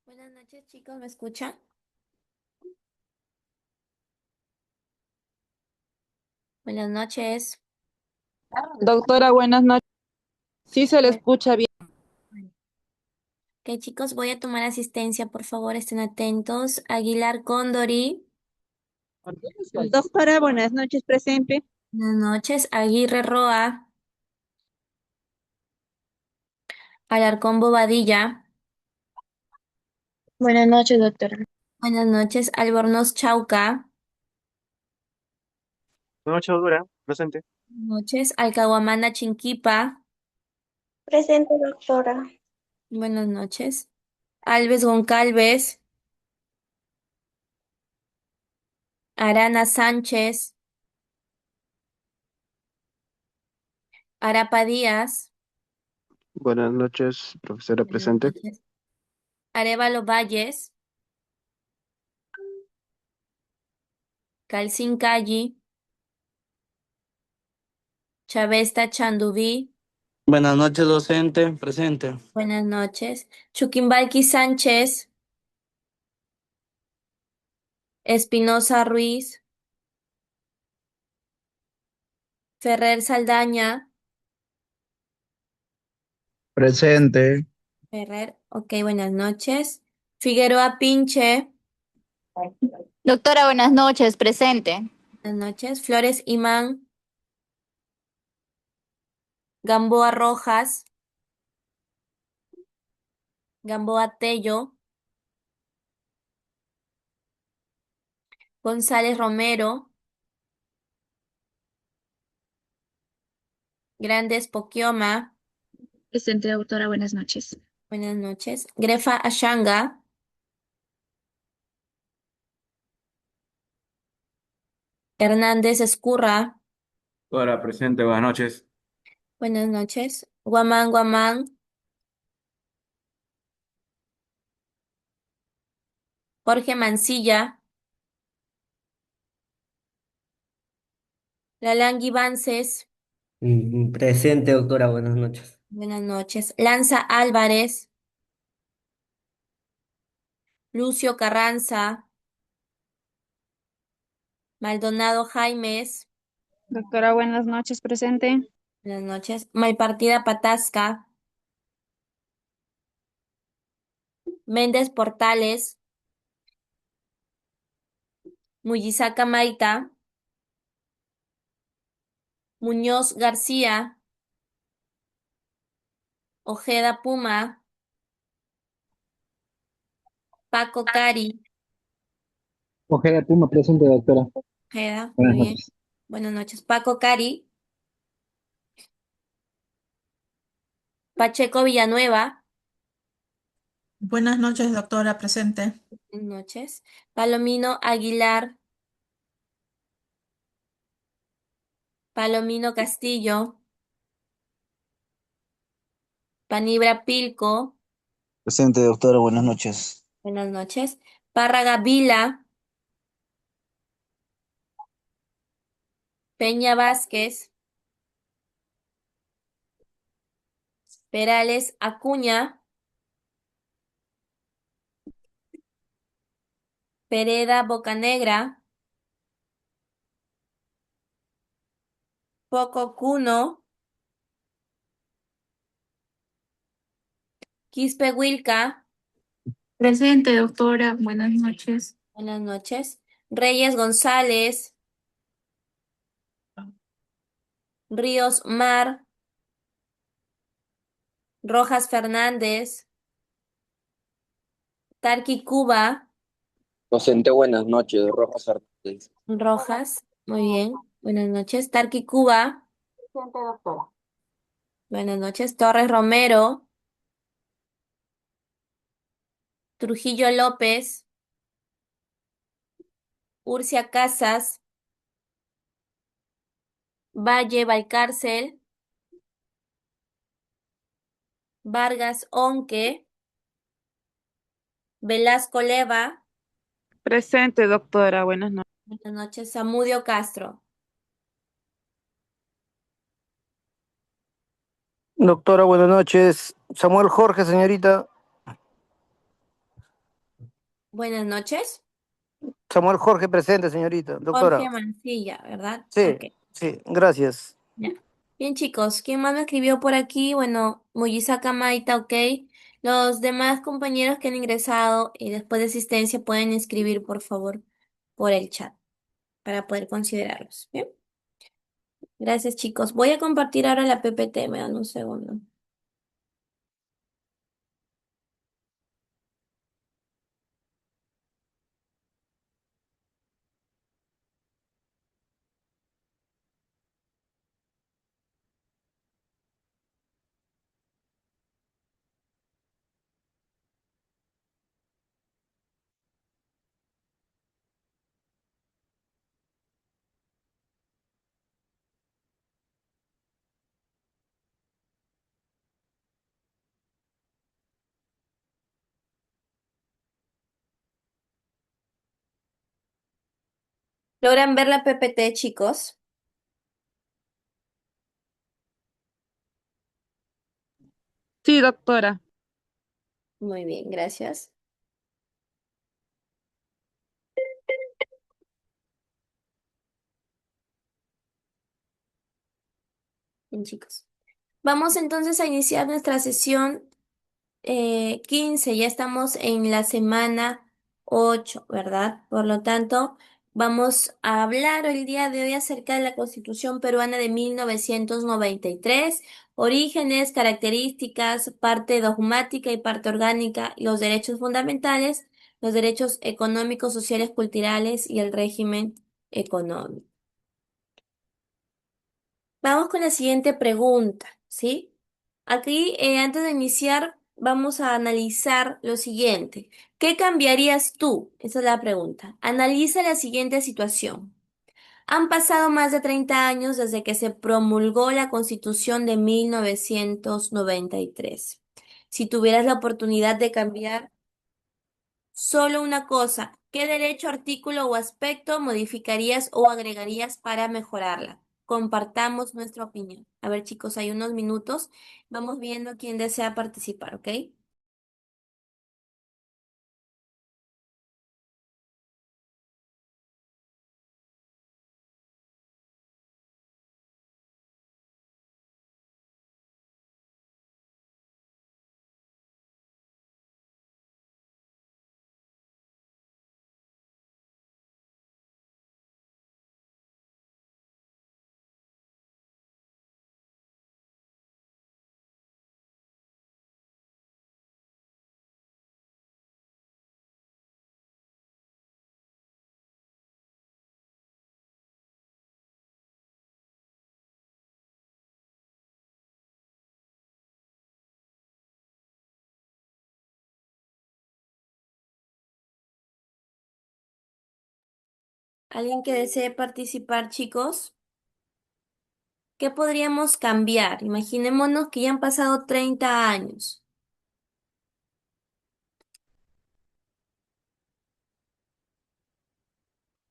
Buenas noches, chicos, ¿me escuchan? Buenas noches. Doctora, buenas noches. Sí se le Bueno, escucha bien. ok, chicos, voy a tomar asistencia, por favor, estén atentos. Aguilar Condori. Doctora, buenas noches, presente. Buenas noches. Aguirre Roa. Alarcón Bobadilla. Buenas noches, doctora. Buenas noches. Albornoz Chauca. Buenas noches, doctora. Presente. Buenas noches. Alcahuamana Chinquipa. Presente, doctora. Buenas noches. Alves Goncalves. Arana Sánchez. Arapa Díaz. Buenas noches, profesora Buenas presente. noches. Arevalo Valles. Calcín Calli. Chavesta Chandubí. Buenas noches, docente, presente. Buenas noches. Chuquimbalqui Sánchez, Espinosa Ruiz, Ferrer Saldaña, Presente. Ferrer, ok, buenas noches. Figueroa Pinche, Doctora, buenas noches, presente. buenas noches. Flores Imán, Gamboa Rojas, Gamboa Tello, González Romero, Grandes Poquioma, Presente, doctora. Buenas noches. buenas noches. Grefa Ashanga, Hernández Escurra, Doctora, presente, buenas noches. buenas noches. Guamán Guamán, Jorge Mancilla, Lalangui Vances, Presente, doctora, buenas noches. buenas noches. Lanza Álvarez, Lucio Carranza, Maldonado Jaimes, Doctora, buenas noches, presente. buenas noches. Malpartida Patasca, Méndez Portales, Muyisaca Maita, Muñoz García, Ojeda Puma, Paco Cari, Ojeda Puma, presente, doctora. Ojeda, muy Buenas bien. noches. Buenas noches. Paco Cari, Pacheco Villanueva, Buenas noches, doctora, presente. buenas noches. Palomino Aguilar, Palomino Castillo, Panibra Pilco, Presente, doctora, buenas noches. buenas noches. Párraga Vila, Peña Vázquez, Perales Acuña, Pereda Bocanegra, Poco Cuno, Quispe Huilca, Presente, doctora. Buenas noches. buenas noches. Reyes González, Ríos Mar, Rojas Fernández, Tarqui Cuba, Docente, buenas noches, Rojas Artes. Rojas, muy bien, buenas noches. Tarqui Cuba, Presente, doctora. buenas noches. Torres Romero, Trujillo López, Urcia Casas, Valle Valcárcel, Vargas Onque, Velasco Leva, Presente, doctora, buenas noches. buenas noches. Zamudio Castro. Doctora, buenas noches. Samuel Jorge, señorita. Buenas noches. Samuel Jorge presente, señorita. Doctora. Jorge Mancilla, ¿verdad? Sí, Ok, sí, gracias. ya. Bien, chicos, ¿quién más me escribió por aquí? Bueno, Muyisaka Maita, ok. Los demás compañeros que han ingresado y después de asistencia pueden escribir, por favor, por el chat para poder considerarlos. Bien, gracias, chicos. Voy a compartir ahora la PPT, me dan un segundo. ¿Logran ver la PPT, chicos? Sí, doctora. Muy bien, gracias. Bien, chicos. Vamos entonces a iniciar nuestra sesión 15, ya estamos en la semana 8, ¿verdad? Por lo tanto, vamos a hablar el día de hoy acerca de la Constitución peruana de 1993, orígenes, características, parte dogmática y parte orgánica, los derechos fundamentales, los derechos económicos, sociales, culturales y el régimen económico. Vamos con la siguiente pregunta, ¿sí? Aquí, antes de iniciar, vamos a analizar lo siguiente. ¿Qué cambiarías tú? Esa es la pregunta. Analiza la siguiente situación. Han pasado más de 30 años desde que se promulgó la Constitución de 1993. Si tuvieras la oportunidad de cambiar solo una cosa, ¿qué derecho, artículo o aspecto modificarías o agregarías para mejorarla? Compartamos nuestra opinión. A ver, chicos, hay unos minutos. Vamos viendo quién desea participar, ¿ok? ¿Alguien que desee participar, chicos? ¿Qué podríamos cambiar? Imaginémonos que ya han pasado 30 años.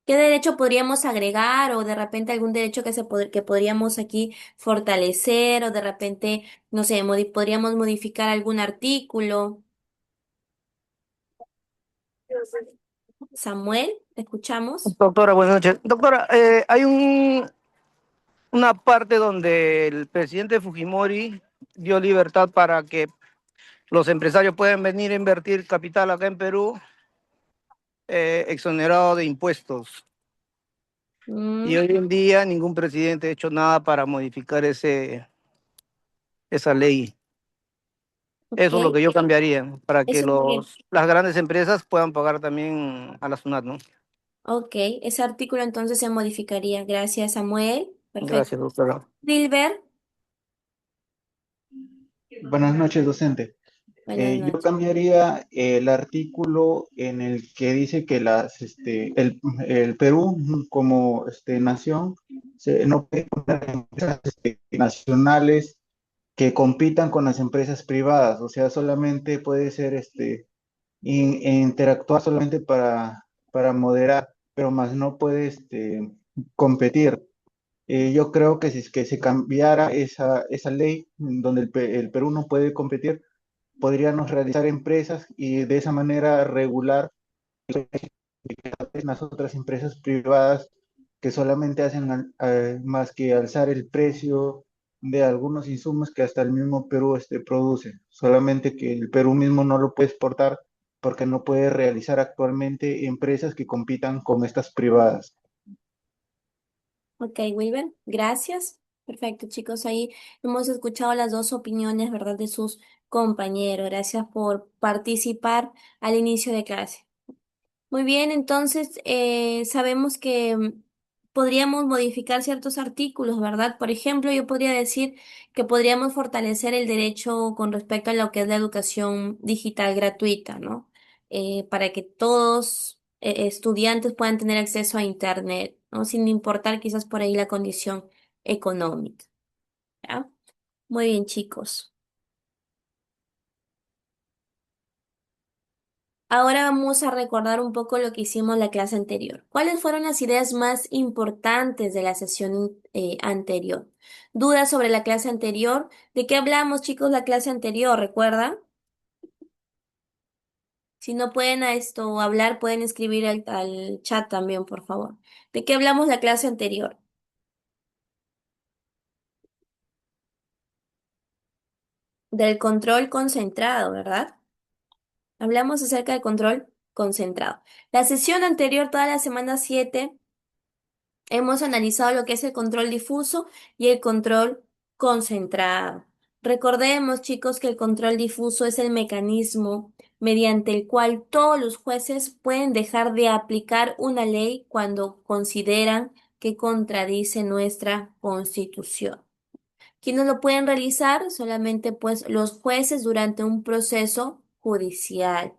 ¿Qué derecho podríamos agregar o de repente algún derecho que podríamos aquí fortalecer o de repente, no sé, podríamos modificar algún artículo? Samuel, ¿te escuchamos? Doctora, buenas noches. Doctora, hay una parte donde el presidente Fujimori dio libertad para que los empresarios puedan venir a invertir capital acá en Perú, exonerado de impuestos. Y Mm, hoy en día ningún presidente ha hecho nada para modificar esa ley. ok, Eso es lo que yo cambiaría, para que eso sería. las grandes empresas puedan pagar también a la SUNAT, ¿no? Ok, ese artículo entonces se modificaría. Gracias, Samuel. Perfecto. Gracias, doctora. Dilber, Buenas noches, docente. buenas Yo noches. cambiaría el artículo en el que dice que el Perú como nación no puede poner empresas nacionales que compitan con las empresas privadas, o sea, solamente puede ser interactuar solamente para moderar, pero más no puede competir. Yo creo que si es que se cambiara esa ley donde el Perú no puede competir, podríamos realizar empresas y de esa manera regular las otras empresas privadas que solamente hacen más que alzar el precio de algunos insumos que hasta el mismo Perú produce, solamente que el Perú mismo no lo puede exportar porque no puede realizar actualmente empresas que compitan con estas privadas. Ok, Wilber, gracias. Perfecto, chicos. Ahí hemos escuchado las dos opiniones, ¿verdad?, de sus compañeros. Gracias por participar al inicio de clase. Muy bien, entonces sabemos que podríamos modificar ciertos artículos, ¿verdad? Por ejemplo, yo podría decir que podríamos fortalecer el derecho con respecto a lo que es la educación digital gratuita, ¿no? Para que todos estudiantes puedan tener acceso a Internet, ¿no? Sin importar quizás por ahí la condición económica, ¿ya? Muy bien, chicos. Ahora vamos a recordar un poco lo que hicimos la clase anterior. ¿Cuáles fueron las ideas más importantes de la sesión anterior? ¿Dudas sobre la clase anterior? ¿De qué hablamos, chicos, la clase anterior? ¿Recuerdan? Si no pueden a esto hablar, pueden escribir al chat también, por favor. ¿De qué hablamos la clase anterior? Del control concentrado, ¿verdad? Hablamos acerca del control concentrado. La sesión anterior, toda la semana 7. Hemos analizado lo que es el control difuso y el control concentrado. Recordemos, chicos, que el control difuso es el mecanismo mediante el cual todos los jueces pueden dejar de aplicar una ley cuando consideran que contradice nuestra Constitución. ¿Quiénes lo pueden realizar? Solamente pues los jueces durante un proceso judicial.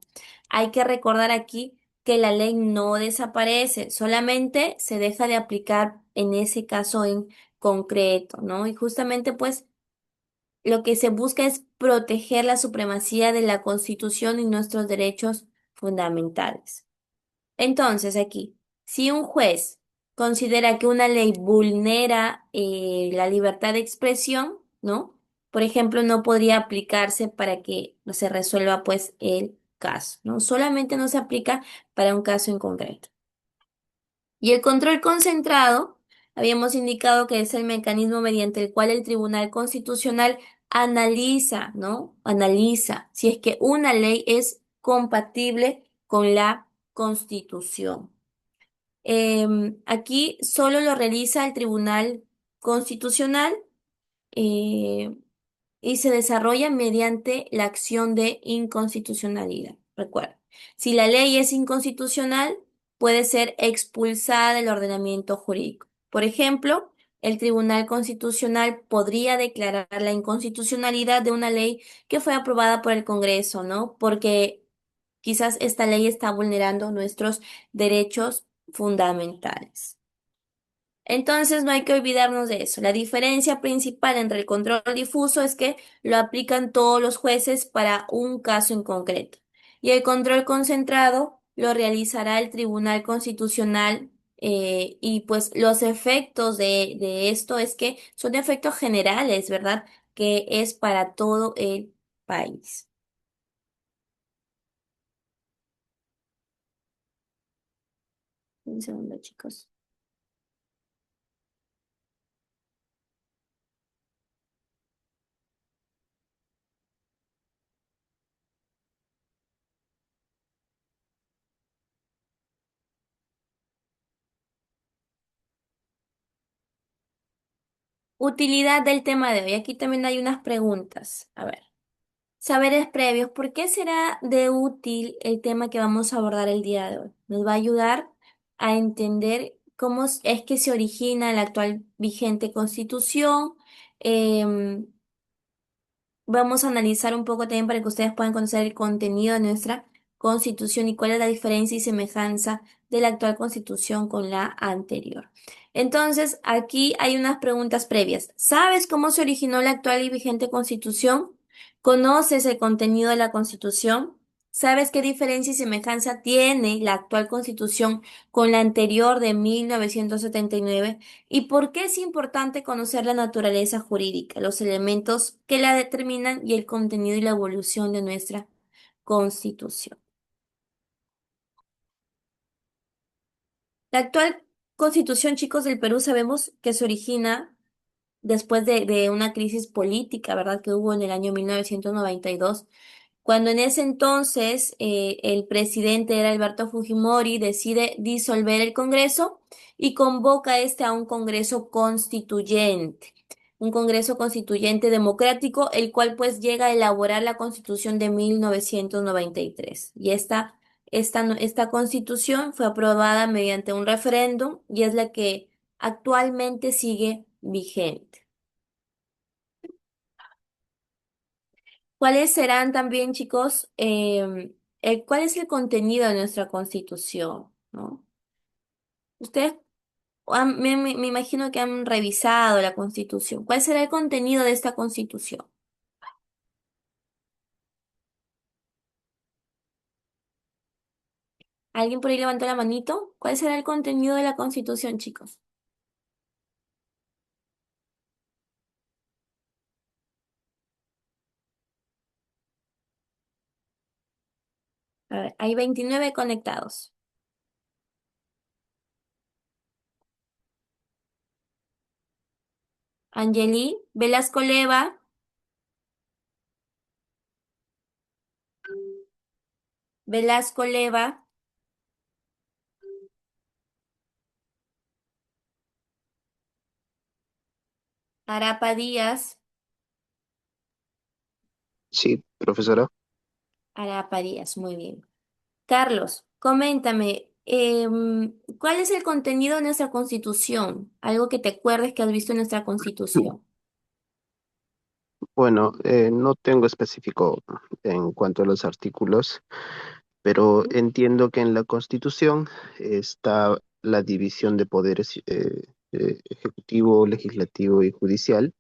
Hay que recordar aquí que la ley no desaparece, solamente se deja de aplicar en ese caso en concreto, ¿no? Y justamente pues lo que se busca es proteger la supremacía de la Constitución y nuestros derechos fundamentales. Entonces, aquí, si un juez considera que una ley vulnera la libertad de expresión, ¿no? Por ejemplo, no podría aplicarse para que no se resuelva pues el caso, ¿no? Solamente no se aplica para un caso en concreto. Y el control concentrado, habíamos indicado que es el mecanismo mediante el cual el Tribunal Constitucional analiza, ¿no? Analiza si es que una ley es compatible con la Constitución. Aquí solo lo realiza el Tribunal Constitucional eh, y se desarrolla mediante la acción de inconstitucionalidad. Recuerda, si la ley es inconstitucional, puede ser expulsada del ordenamiento jurídico. Por ejemplo, el Tribunal Constitucional podría declarar la inconstitucionalidad de una ley que fue aprobada por el Congreso, ¿no? Porque quizás esta ley está vulnerando nuestros derechos fundamentales. Entonces no hay que olvidarnos de eso. La diferencia principal entre el control difuso es que lo aplican todos los jueces para un caso en concreto. Y el control concentrado lo realizará el Tribunal Constitucional y pues los efectos de esto es que son efectos generales, ¿verdad? Que es para todo el país. Un segundo, chicos. Utilidad del tema de hoy. Aquí también hay unas preguntas. A ver. Saberes previos. ¿Por qué será de útil el tema que vamos a abordar el día de hoy? Nos va a ayudar a entender cómo es que se origina la actual vigente Constitución. em, Vamos a analizar un poco también para que ustedes puedan conocer el contenido de nuestra Constitución y cuál es la diferencia y semejanza de la actual Constitución con la anterior. Entonces, aquí hay unas preguntas previas. ¿Sabes cómo se originó la actual y vigente Constitución? ¿Conoces el contenido de la Constitución? ¿Sabes qué diferencia y semejanza tiene la actual Constitución con la anterior de 1979? ¿Y por qué es importante conocer la naturaleza jurídica, los elementos que la determinan y el contenido y la evolución de nuestra Constitución? La actual constitución, chicos, del Perú sabemos que se origina después de una crisis política, ¿verdad? Que hubo en el año 1992, cuando en ese entonces el presidente era Alberto Fujimori, decide disolver el Congreso y convoca a un Congreso constituyente, un Congreso constituyente democrático, el cual pues llega a elaborar la Constitución de 1993. Y esta Constitución fue aprobada mediante un referéndum y es la que actualmente sigue vigente. ¿Cuáles serán también, chicos, cuál es el contenido de nuestra Constitución, ¿no? Ustedes me imagino que han revisado la Constitución. ¿Cuál será el contenido de esta Constitución? ¿Alguien por ahí levantó la manito? ¿Cuál será el contenido de la Constitución, chicos? A ver, hay 29 conectados. Angeli, Velasco Leva, Velasco Leva, Arapa Díaz, Sí, profesora. Arapa Díaz, muy bien. Carlos, coméntame, ¿cuál es el contenido de nuestra Constitución? Algo que te acuerdes que has visto en nuestra Constitución. Bueno, no tengo específico en cuanto a los artículos, pero entiendo que en la Constitución está la división de poderes ejecutivo, legislativo y judicial. Muy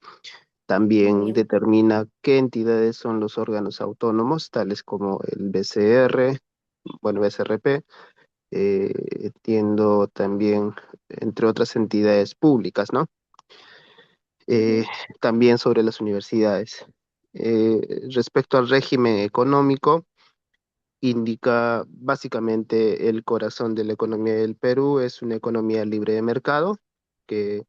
También bien. determina qué entidades son los órganos autónomos, tales como el BCR, bueno, BCRP. Entiendo también, entre otras entidades públicas, ¿no? Eh, Ujú. También sobre las universidades. Respecto al régimen económico, indica básicamente el corazón de la economía del Perú es una economía libre de mercado que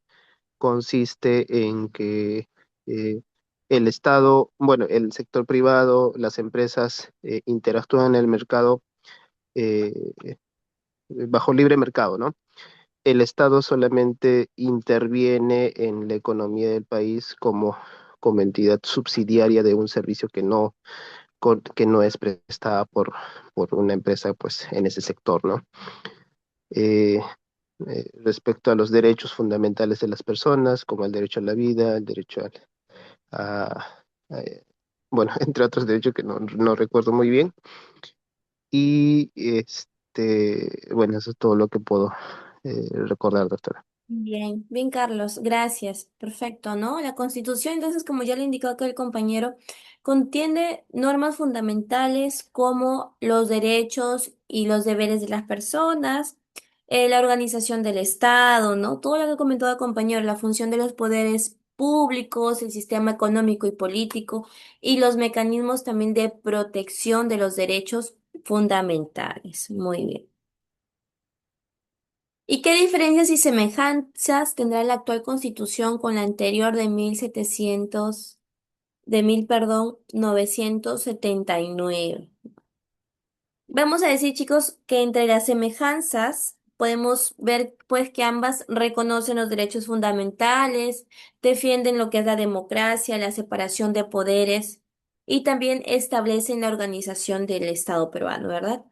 consiste en que eh, el Estado, bueno, el sector privado, las empresas interactúan en el mercado eh, bajo libre mercado, ¿no? El Estado solamente interviene en la economía del país como entidad subsidiaria de un servicio que no es prestada por una empresa pues, en ese sector, ¿no? Eh, Respecto a los derechos fundamentales de las personas, como el derecho a la vida, el derecho a- a, bueno, entre otros derechos que no recuerdo muy bien. Y bueno, eso es todo lo que puedo recordar, doctora. Bien, bien, Carlos, gracias. Perfecto, ¿no? La Constitución, entonces, como ya le indicó acá el compañero, contiene normas fundamentales como los derechos y los deberes de las personas, la organización del Estado, ¿no? Todo lo que comentó el compañero, la función de los poderes públicos, el sistema económico y político y los mecanismos también de protección de los derechos fundamentales. Muy bien. ¿Y qué diferencias y semejanzas tendrá la actual Constitución con la anterior de 1700, perdón, 979? Vamos a decir, chicos, que entre las semejanzas podemos ver pues que ambas reconocen los derechos fundamentales, defienden lo que es la democracia, la separación de poderes y también establecen la organización del Estado peruano, ¿verdad?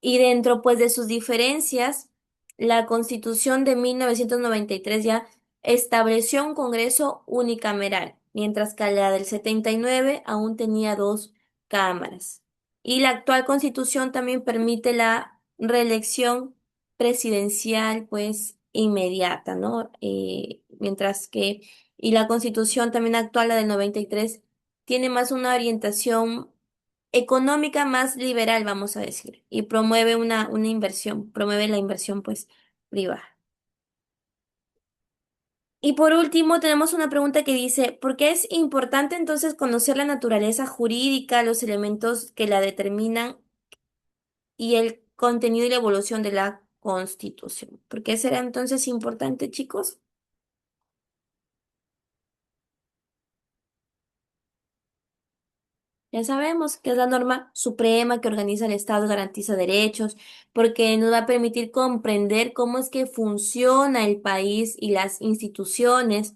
Y dentro pues de sus diferencias, la Constitución de 1993 ya estableció un Congreso unicameral, mientras que la del 79 aún tenía dos cámaras. Y la actual constitución también permite la reelección presidencial, pues, inmediata, ¿no? Y la constitución también actual, la del 93, tiene más una orientación económica más liberal, vamos a decir, y promueve una inversión, promueve la inversión, pues, privada. Y por último, tenemos una pregunta que dice, ¿por qué es importante entonces conocer la naturaleza jurídica, los elementos que la determinan y el contenido y la evolución de la Constitución. ¿Por qué será entonces importante, chicos? Ya sabemos que es la norma suprema que organiza el Estado y garantiza derechos, porque nos va a permitir comprender cómo es que funciona el país y las instituciones.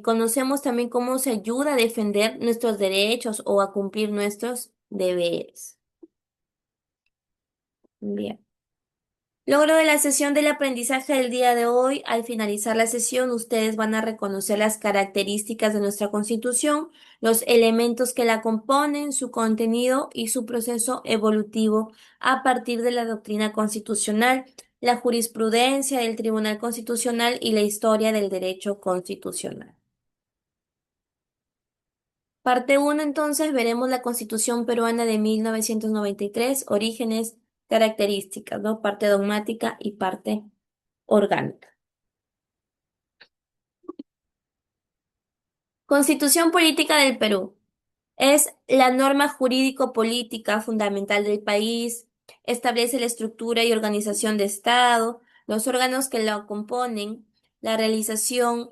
Conocemos también cómo se ayuda a defender nuestros derechos o a cumplir nuestros deberes. Bien. Logro de la sesión del aprendizaje del día de hoy. Al finalizar la sesión, ustedes van a reconocer las características de nuestra Constitución, los elementos que la componen, su contenido y su proceso evolutivo a partir de la doctrina constitucional, la jurisprudencia del Tribunal Constitucional y la historia del derecho constitucional. Parte uno, entonces, veremos la Constitución peruana de 1993, orígenes, características, ¿no? Parte dogmática y parte orgánica. Constitución Política del Perú. Es la norma jurídico-política fundamental del país, establece la estructura y organización de Estado, los órganos que lo componen, la relación,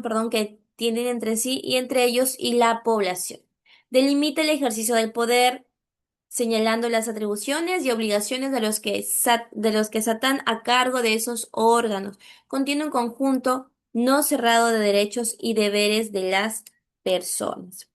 perdón, que tienen entre sí y entre ellos y la población. Delimita el ejercicio del poder, señalando las atribuciones y obligaciones de los que están a cargo de esos órganos. Contiene un conjunto no cerrado de derechos y deberes de las personas.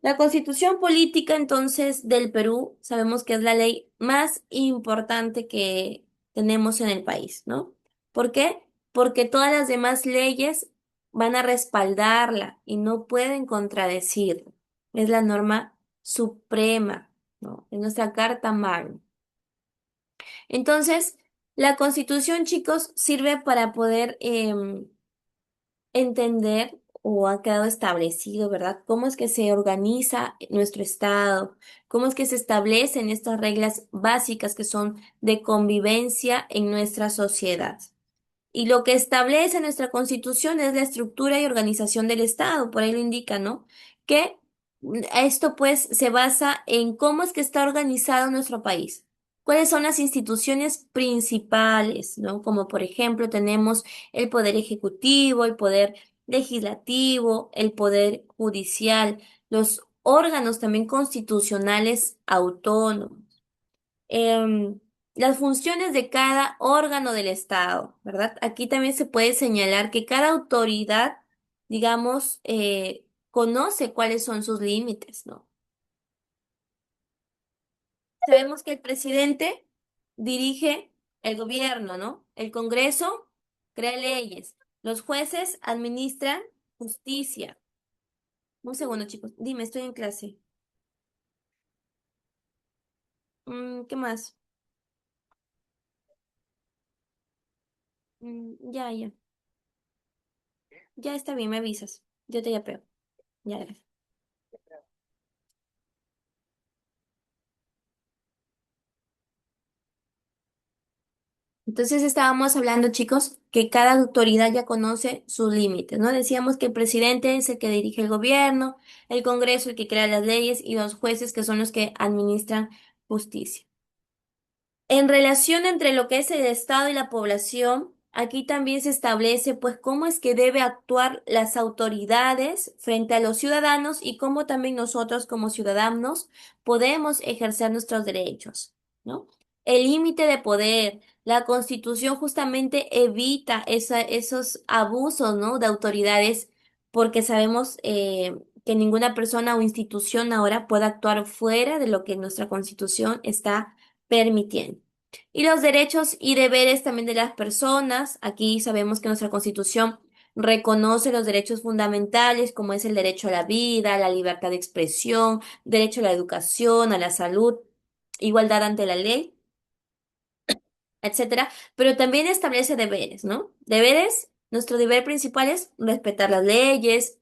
La Constitución Política, entonces, del Perú, sabemos que es la ley más importante que tenemos en el país, ¿no? ¿Por qué? Porque todas las demás leyes van a respaldarla y no pueden contradecirla. Es la norma suprema, ¿no? Es nuestra Carta Magna. Entonces, la Constitución, chicos, sirve para poder entender o ha quedado establecido, ¿verdad? Cómo es que se organiza nuestro Estado, cómo es que se establecen estas reglas básicas que son de convivencia en nuestra sociedad. Y lo que establece nuestra Constitución es la estructura y organización del Estado, por ahí lo indica, ¿no? Que esto pues se basa en cómo es que está organizado nuestro país. ¿Cuáles son las instituciones principales, ¿no? Como por ejemplo tenemos el poder ejecutivo, el poder legislativo, el poder judicial, los órganos también constitucionales autónomos, em, las funciones de cada órgano del Estado, ¿verdad? Aquí también se puede señalar que cada autoridad, digamos, conoce cuáles son sus límites, ¿no? Sabemos que el presidente dirige el gobierno, ¿no? El Congreso crea leyes. Los jueces administran justicia. Un segundo, chicos. Dime, estoy en clase. ¿Qué más? Ya, ya. Ya está bien, me avisas. Yo te yapeo. Ya, gracias. Entonces estábamos hablando, chicos, que cada autoridad ya conoce sus límites, ¿no? Decíamos que el presidente es el que dirige el gobierno, el Congreso el que crea las leyes y los jueces que son los que administran justicia. En relación entre lo que es el Estado y la población, aquí también se establece pues cómo es que debe actuar las autoridades frente a los ciudadanos y cómo también nosotros como ciudadanos podemos ejercer nuestros derechos, ¿no? El límite de poder, la Constitución justamente evita esos abusos, ¿no? De autoridades porque sabemos que ninguna persona o institución ahora puede actuar fuera de lo que nuestra Constitución está permitiendo. Y los derechos y deberes también de las personas. Aquí sabemos que nuestra Constitución reconoce los derechos fundamentales como es el derecho a la vida, a la libertad de expresión, derecho a la educación, a la salud, igualdad ante la ley, etcétera. Pero también establece deberes, ¿no? Deberes, nuestro deber principal es respetar las leyes.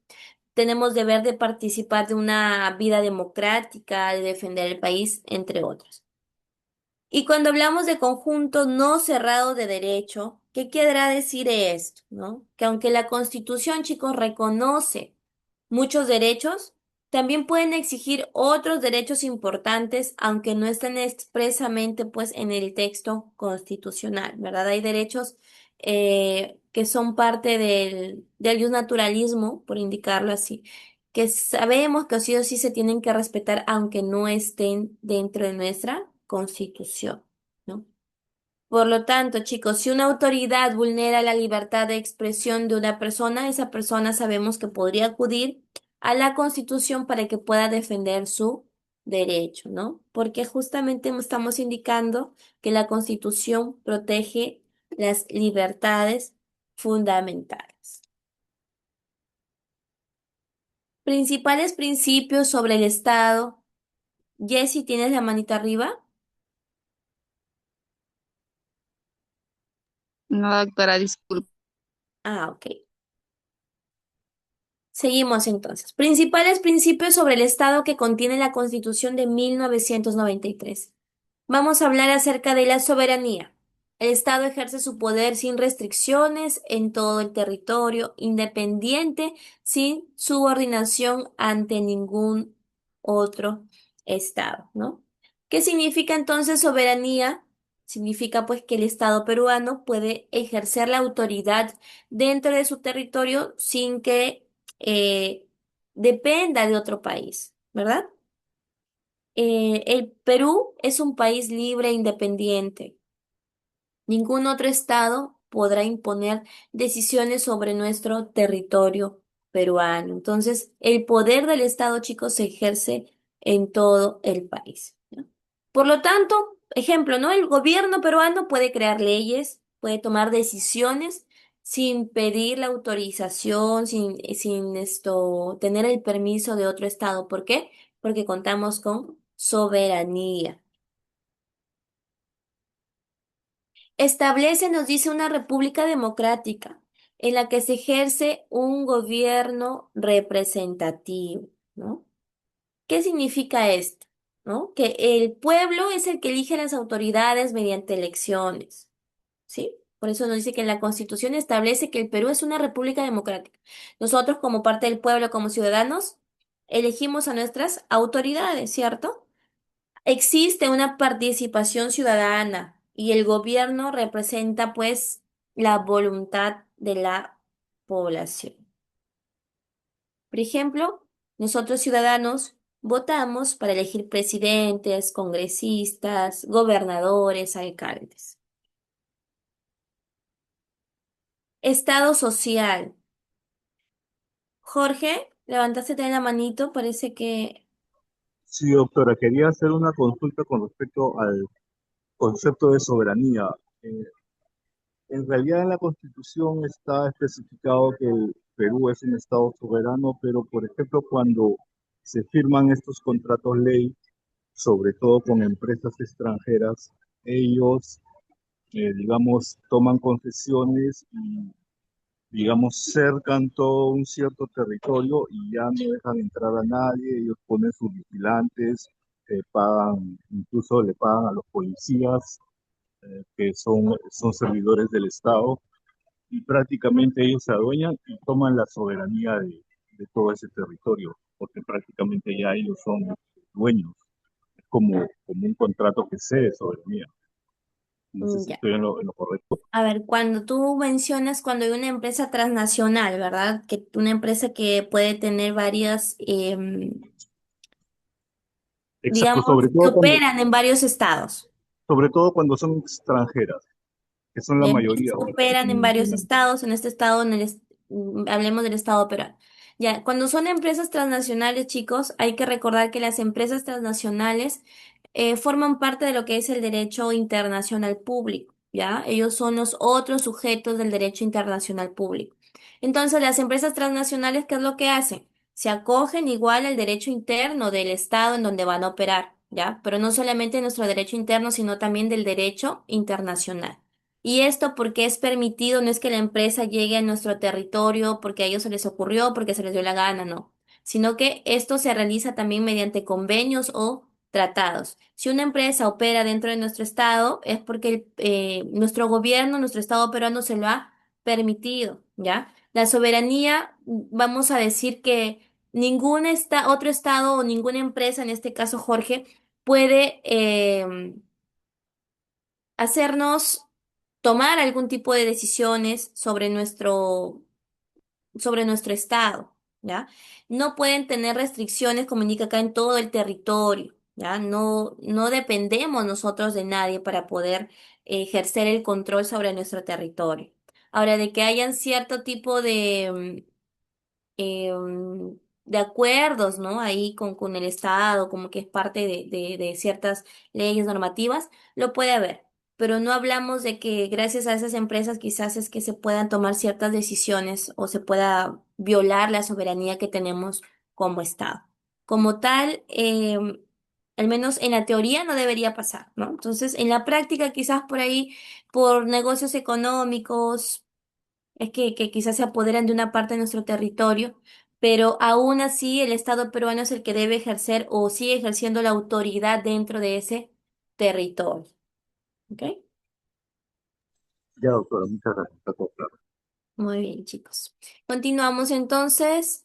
Tenemos deber de participar de una vida democrática, de defender el país, entre otros. Y cuando hablamos de conjunto no cerrado de derecho, ¿qué querrá decir esto, no? Que aunque la Constitución, chicos, reconoce muchos derechos, También pueden exigir otros derechos importantes, aunque no estén expresamente pues en el texto constitucional, ¿verdad? Hay derechos que son parte del naturalismo, por indicarlo así, que sabemos que sí o sí se tienen que respetar, aunque no estén dentro de nuestra constitución, ¿no? Por lo tanto, chicos, si una autoridad vulnera la libertad de expresión de una persona, esa persona sabemos que podría acudir a la Constitución para que pueda defender su derecho, ¿no? Porque justamente estamos indicando que la Constitución protege las libertades fundamentales. Principales principios sobre el Estado. Jessy, ¿tienes la manita arriba? No, doctora, disculpe. Ah, ok. Seguimos entonces. Principales principios sobre el Estado que contiene la Constitución de 1993. Vamos a hablar acerca de la soberanía. El Estado ejerce su poder sin restricciones en todo el territorio, independiente, sin subordinación ante ningún otro Estado, ¿no? ¿Qué significa entonces soberanía? Significa pues que el Estado peruano puede ejercer la autoridad dentro de su territorio sin que eh, dependa de otro país, ¿verdad? El Perú es un país libre e independiente. Ningún otro estado podrá imponer decisiones sobre nuestro territorio peruano. Entonces, el poder del Estado, chicos, se ejerce en todo el país, ¿no? Por lo tanto, ejemplo, ¿no? El gobierno peruano puede crear leyes, puede tomar decisiones sin pedir la autorización, sin tener el permiso de otro estado. ¿Por qué? Porque contamos con soberanía. Establece, nos dice, una república democrática en la que se ejerce un gobierno representativo, ¿no? ¿Qué significa esto? ¿No? Que el pueblo es el que elige las autoridades mediante elecciones, ¿sí? Por eso nos dice que la Constitución establece que el Perú es una república democrática. Nosotros, como parte del pueblo, como ciudadanos, elegimos a nuestras autoridades, ¿cierto? Existe una participación ciudadana y el gobierno representa pues la voluntad de la población. Por ejemplo, nosotros ciudadanos votamos para elegir presidentes, congresistas, gobernadores, alcaldes. Estado social. Jorge, levantaste también la manito, parece que... Sí, doctora, quería hacer una consulta con respecto al concepto de soberanía. Eh, en realidad en la Constitución está especificado que el Perú es un Estado soberano, pero por ejemplo cuando se firman estos contratos ley, sobre todo con empresas extranjeras, ellos, digamos, toman concesiones y, digamos, cercan todo un cierto territorio y ya no dejan entrar a nadie, ellos ponen sus vigilantes, pagan, incluso le pagan a los policías, que son servidores del Estado, y prácticamente ellos se adueñan y toman la soberanía de todo ese territorio, porque prácticamente ya ellos son dueños, es como un contrato que cede soberanía. No sé si Ya. estoy en lo correcto. A ver, cuando tú mencionas cuando hay una empresa transnacional, ¿verdad? Que una empresa que puede tener varias, Exacto, digamos, que operan en varios estados. sobre todo cuando son extranjeras, que son la Ya, mayoría empresas que ahorita operan en varios en estados, en este estado, hablemos del estado peruano. Ya, cuando son empresas transnacionales, chicos, hay que recordar que las empresas transnacionales forman parte de lo que es el derecho internacional público, ¿ya? Ellos son los otros sujetos del derecho internacional público. Entonces, las empresas transnacionales, ¿qué es lo que hacen? Se acogen igual al derecho interno del estado en donde van a operar, ¿ya? Pero no solamente nuestro derecho interno, sino también del derecho internacional. Y esto porque es permitido, no es que la empresa llegue a nuestro territorio porque a ellos se les ocurrió, porque se les dio la gana, no, sino que esto se realiza también mediante convenios o tratados. Si una empresa opera dentro de nuestro estado, es porque nuestro gobierno, nuestro estado peruano se lo ha permitido, ¿ya? La soberanía, vamos a decir que Otro estado o ninguna empresa, en este caso Jorge, puede hacernos tomar algún tipo de decisiones sobre nuestro estado, ¿ya? No pueden tener restricciones, como indica acá, en todo el territorio, ¿ya? No dependemos nosotros de nadie para poder ejercer el control sobre nuestro territorio. Ahora, de que hayan cierto tipo de acuerdos, ¿no? Ahí con el Estado, como que es parte de ciertas leyes normativas, lo puede haber. Pero no hablamos de que gracias a esas empresas quizás es que se puedan tomar ciertas decisiones o se pueda violar la soberanía que tenemos como Estado. Como tal, al menos en la teoría no debería pasar, ¿no? Entonces, en la práctica quizás por ahí, por negocios económicos, es que quizás se apoderan de una parte de nuestro territorio, pero aún así el Estado peruano es el que debe ejercer o sigue ejerciendo la autoridad dentro de ese territorio. ¿Ok? Ya, doctora, muchas gracias. Está todo claro. Muy bien, chicos. Continuamos entonces.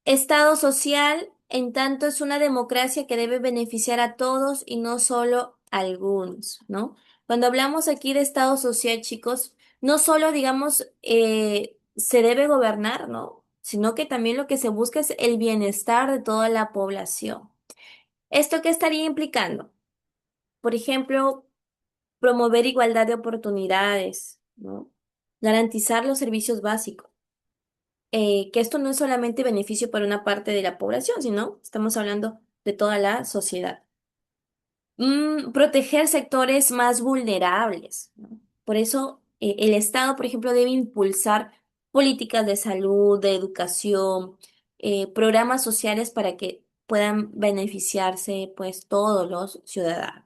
Estado social, en tanto, es una democracia que debe beneficiar a todos y no solo a algunos, ¿no? Cuando hablamos aquí de Estado social, chicos, no solo, digamos, se debe gobernar, ¿no? Sino que también lo que se busca es el bienestar de toda la población. ¿Esto qué estaría implicando? Por ejemplo, promover igualdad de oportunidades, ¿no? Garantizar los servicios básicos, que esto no es solamente beneficio para una parte de la población, sino estamos hablando de toda la sociedad. Proteger sectores más vulnerables, ¿no? Por eso, el Estado, por ejemplo, debe impulsar políticas de salud, de educación, programas sociales para que puedan beneficiarse, pues, todos los ciudadanos.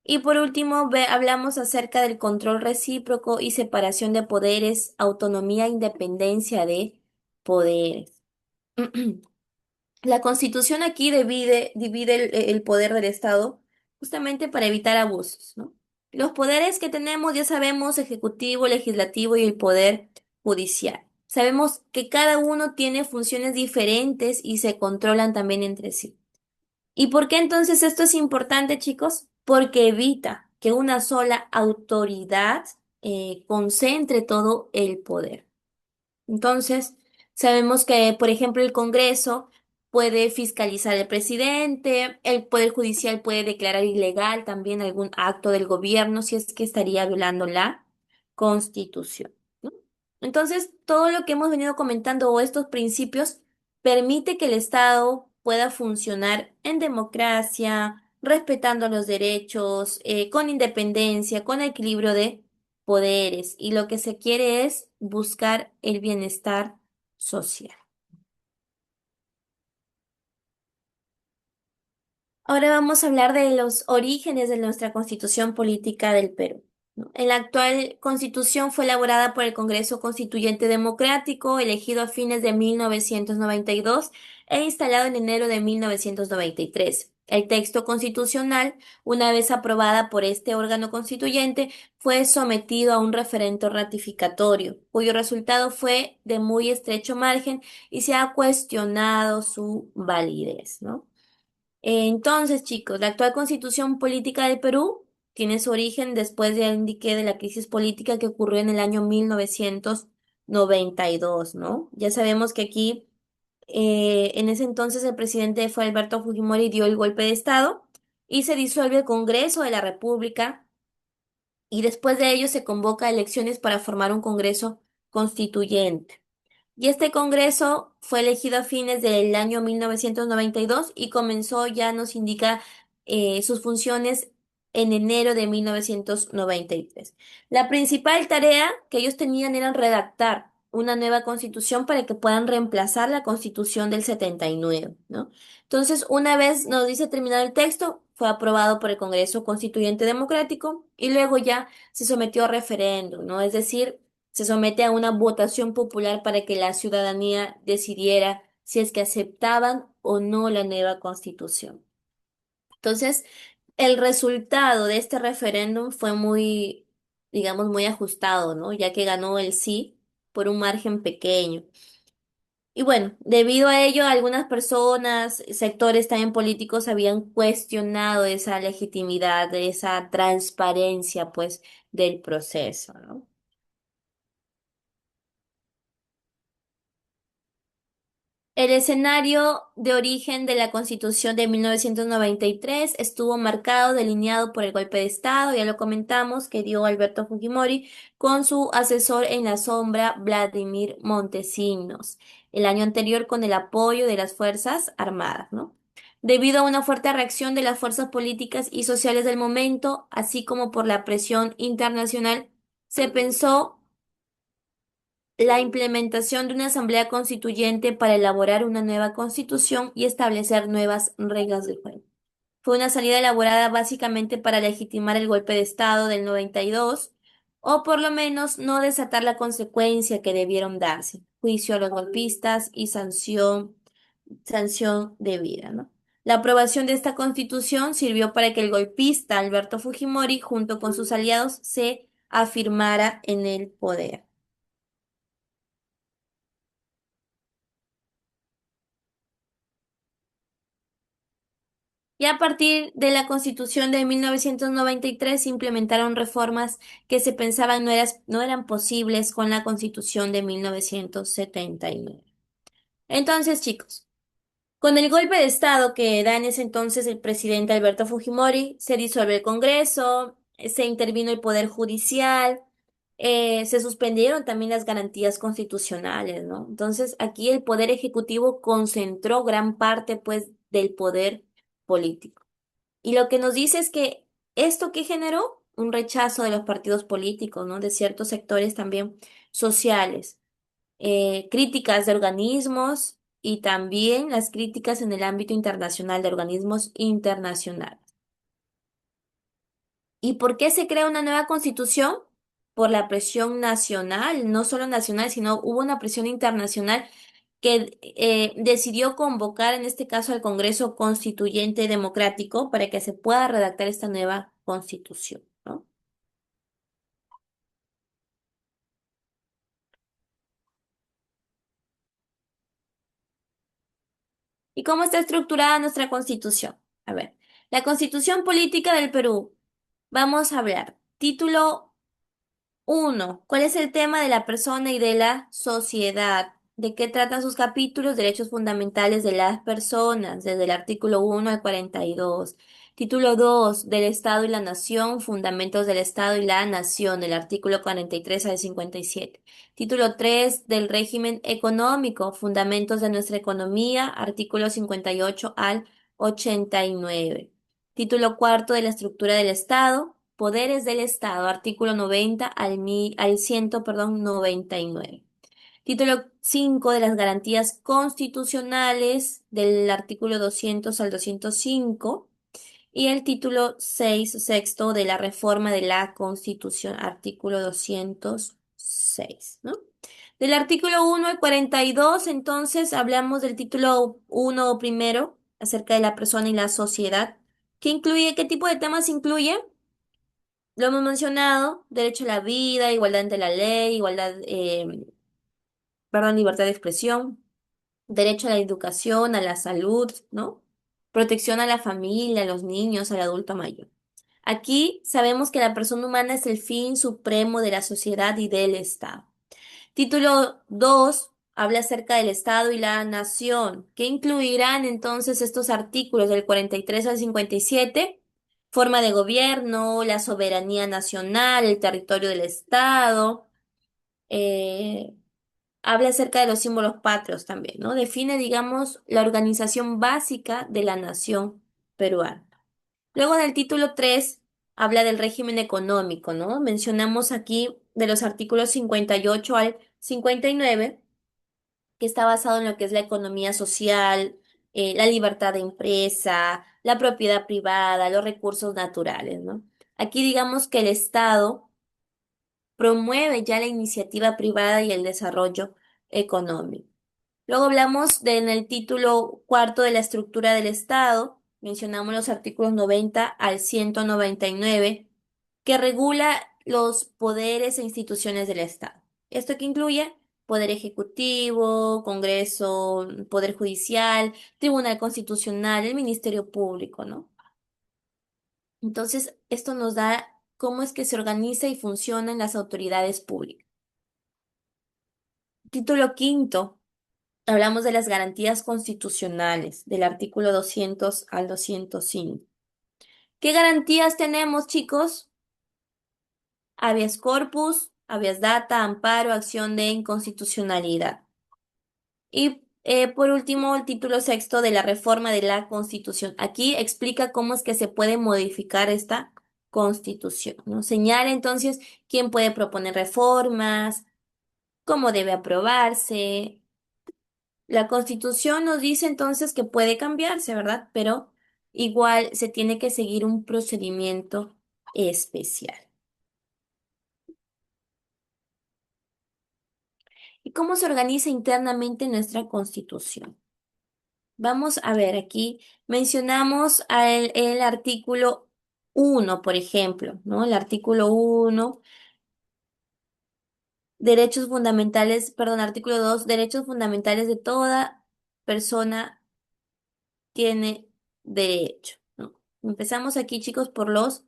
Y por último, hablamos acerca del control recíproco y separación de poderes, autonomía e independencia de poderes. La Constitución aquí divide el poder del Estado justamente para evitar abusos, ¿no? Los poderes que tenemos, ya sabemos, ejecutivo, legislativo y el poder judicial. Sabemos que cada uno tiene funciones diferentes y se controlan también entre sí. ¿Y por qué entonces esto es importante, chicos? Porque evita que una sola autoridad concentre todo el poder. Entonces, sabemos que, por ejemplo, el Congreso puede fiscalizar al presidente, el Poder Judicial puede declarar ilegal también algún acto del gobierno si es que estaría violando la Constitución, ¿no? Entonces, todo lo que hemos venido comentando o estos principios permite que el Estado pueda funcionar en democracia, respetando los derechos, con independencia, con equilibrio de poderes, y lo que se quiere es buscar el bienestar social. Ahora vamos a hablar de los orígenes de nuestra Constitución Política del Perú, ¿no? La actual Constitución fue elaborada por el Congreso Constituyente Democrático, elegido a fines de 1992 e instalado en enero de 1993. El texto constitucional, una vez aprobada por este órgano constituyente, fue sometido a un referendo ratificatorio, cuyo resultado fue de muy estrecho margen y se ha cuestionado su validez, ¿no? Entonces, chicos, la actual constitución política del Perú tiene su origen después, ya indiqué, de la crisis política que ocurrió en el año 1992, ¿no? Ya sabemos que aquí, en ese entonces, el presidente fue Alberto Fujimori, dio el golpe de Estado y se disuelve el Congreso de la República, y después de ello se convoca a elecciones para formar un Congreso constituyente. Y este Congreso fue elegido a fines del año 1992 y comenzó, ya nos indica, sus funciones en enero de 1993. La principal tarea que ellos tenían era redactar una nueva constitución para que puedan reemplazar la constitución del 79, ¿no? Entonces, una vez nos dice terminado el texto, fue aprobado por el Congreso Constituyente Democrático y luego ya se sometió a referéndum, ¿no? Es decir, se somete a una votación popular para que la ciudadanía decidiera si es que aceptaban o no la nueva constitución. Entonces, el resultado de este referéndum fue muy, digamos, muy ajustado, ¿no? Ya que ganó el sí por un margen pequeño. Y bueno, debido a ello, algunas personas, sectores también políticos habían cuestionado esa legitimidad, esa transparencia, pues, del proceso, ¿no? El escenario de origen de la Constitución de 1993 estuvo marcado, delineado por el golpe de Estado, ya lo comentamos, que dio Alberto Fujimori con su asesor en la sombra, Vladimir Montesinos, el año anterior con el apoyo de las Fuerzas Armadas, ¿no? Debido a una fuerte reacción de las fuerzas políticas y sociales del momento, así como por la presión internacional, se pensó la implementación de una asamblea constituyente para elaborar una nueva constitución y establecer nuevas reglas del juego. Fue una salida elaborada básicamente para legitimar el golpe de Estado del 92, o por lo menos no desatar la consecuencia que debieron darse, juicio a los golpistas y sanción debida, ¿no? La aprobación de esta constitución sirvió para que el golpista Alberto Fujimori, junto con sus aliados, se afirmara en el poder. Y a partir de la Constitución de 1993 se implementaron reformas que se pensaban no eran posibles con la Constitución de 1979. Entonces, chicos, con el golpe de Estado que da en ese entonces el presidente Alberto Fujimori, se disuelve el Congreso, se intervino el Poder Judicial, se suspendieron también las garantías constitucionales, ¿no? Entonces, aquí el Poder Ejecutivo concentró gran parte, pues, del poder político. Y lo que nos dice es que esto que generó un rechazo de los partidos políticos, ¿no? De ciertos sectores también sociales, críticas de organismos y también las críticas en el ámbito internacional de organismos internacionales. ¿Y por qué se crea una nueva constitución? Por la presión nacional, no solo nacional, sino hubo una presión internacional que decidió convocar en este caso al Congreso Constituyente Democrático para que se pueda redactar esta nueva constitución, ¿no? ¿Y cómo está estructurada nuestra constitución? A ver, la Constitución Política del Perú. Vamos a hablar. Título uno, ¿cuál es el tema de la persona y de la sociedad? ¿De qué tratan sus capítulos? Derechos fundamentales de las personas, desde el artículo 1 al 42. Título 2, del Estado y la Nación, fundamentos del Estado y la Nación, del artículo 43 al 57. Título 3, del régimen económico, fundamentos de nuestra economía, artículo 58 al 89. Título cuarto de la estructura del Estado, poderes del Estado, artículo 90 al 100, 99. Título 5 de las garantías constitucionales, del artículo 200 al 205. Y el título 6, sexto, de la reforma de la Constitución, artículo 206, ¿no? Del artículo 1 al 42, entonces, hablamos del título 1 primero, acerca de la persona y la sociedad. ¿Qué incluye? ¿Qué tipo de temas incluye? Lo hemos mencionado: derecho a la vida, igualdad ante la ley, libertad de expresión, derecho a la educación, a la salud, ¿no? Protección a la familia, a los niños, al adulto mayor. Aquí sabemos que la persona humana es el fin supremo de la sociedad y del Estado. Título 2 habla acerca del Estado y la nación. ¿Qué incluirán entonces estos artículos del 43 al 57? Forma de gobierno, la soberanía nacional, el territorio del Estado. eh, Habla acerca de los símbolos patrios también, ¿no? Define, digamos, la organización básica de la nación peruana. Luego, en el título 3 habla del régimen económico, ¿no? Mencionamos aquí de los artículos 58 al 59, que está basado en lo que es la economía social, la libertad de empresa, la propiedad privada, los recursos naturales, ¿no? Aquí digamos que el Estado promueve ya la iniciativa privada y el desarrollo económico. Luego hablamos en el título cuarto de la estructura del Estado, mencionamos los artículos 90 al 199, que regula los poderes e instituciones del Estado. ¿Esto qué incluye? Poder Ejecutivo, Congreso, Poder Judicial, Tribunal Constitucional, el Ministerio Público, ¿no? Entonces, esto nos da cómo es que se organiza y funcionan las autoridades públicas. Título quinto, hablamos de las garantías constitucionales, del artículo 200 al 205. ¿Qué garantías tenemos, chicos? Habeas corpus, habeas data, amparo, acción de inconstitucionalidad. Y por último, el título sexto de la reforma de la Constitución. Aquí explica cómo es que se puede modificar esta Constitución, ¿no? Señala entonces quién puede proponer reformas, cómo debe aprobarse. La Constitución nos dice entonces que puede cambiarse, ¿verdad? Pero igual se tiene que seguir un procedimiento especial. ¿Y cómo se organiza internamente nuestra Constitución? Vamos a ver, aquí mencionamos el artículo 1, por ejemplo, ¿no? El artículo 1, derechos fundamentales, perdón, artículo 2, derechos fundamentales de toda persona tiene derecho, ¿no? Empezamos aquí, chicos, por los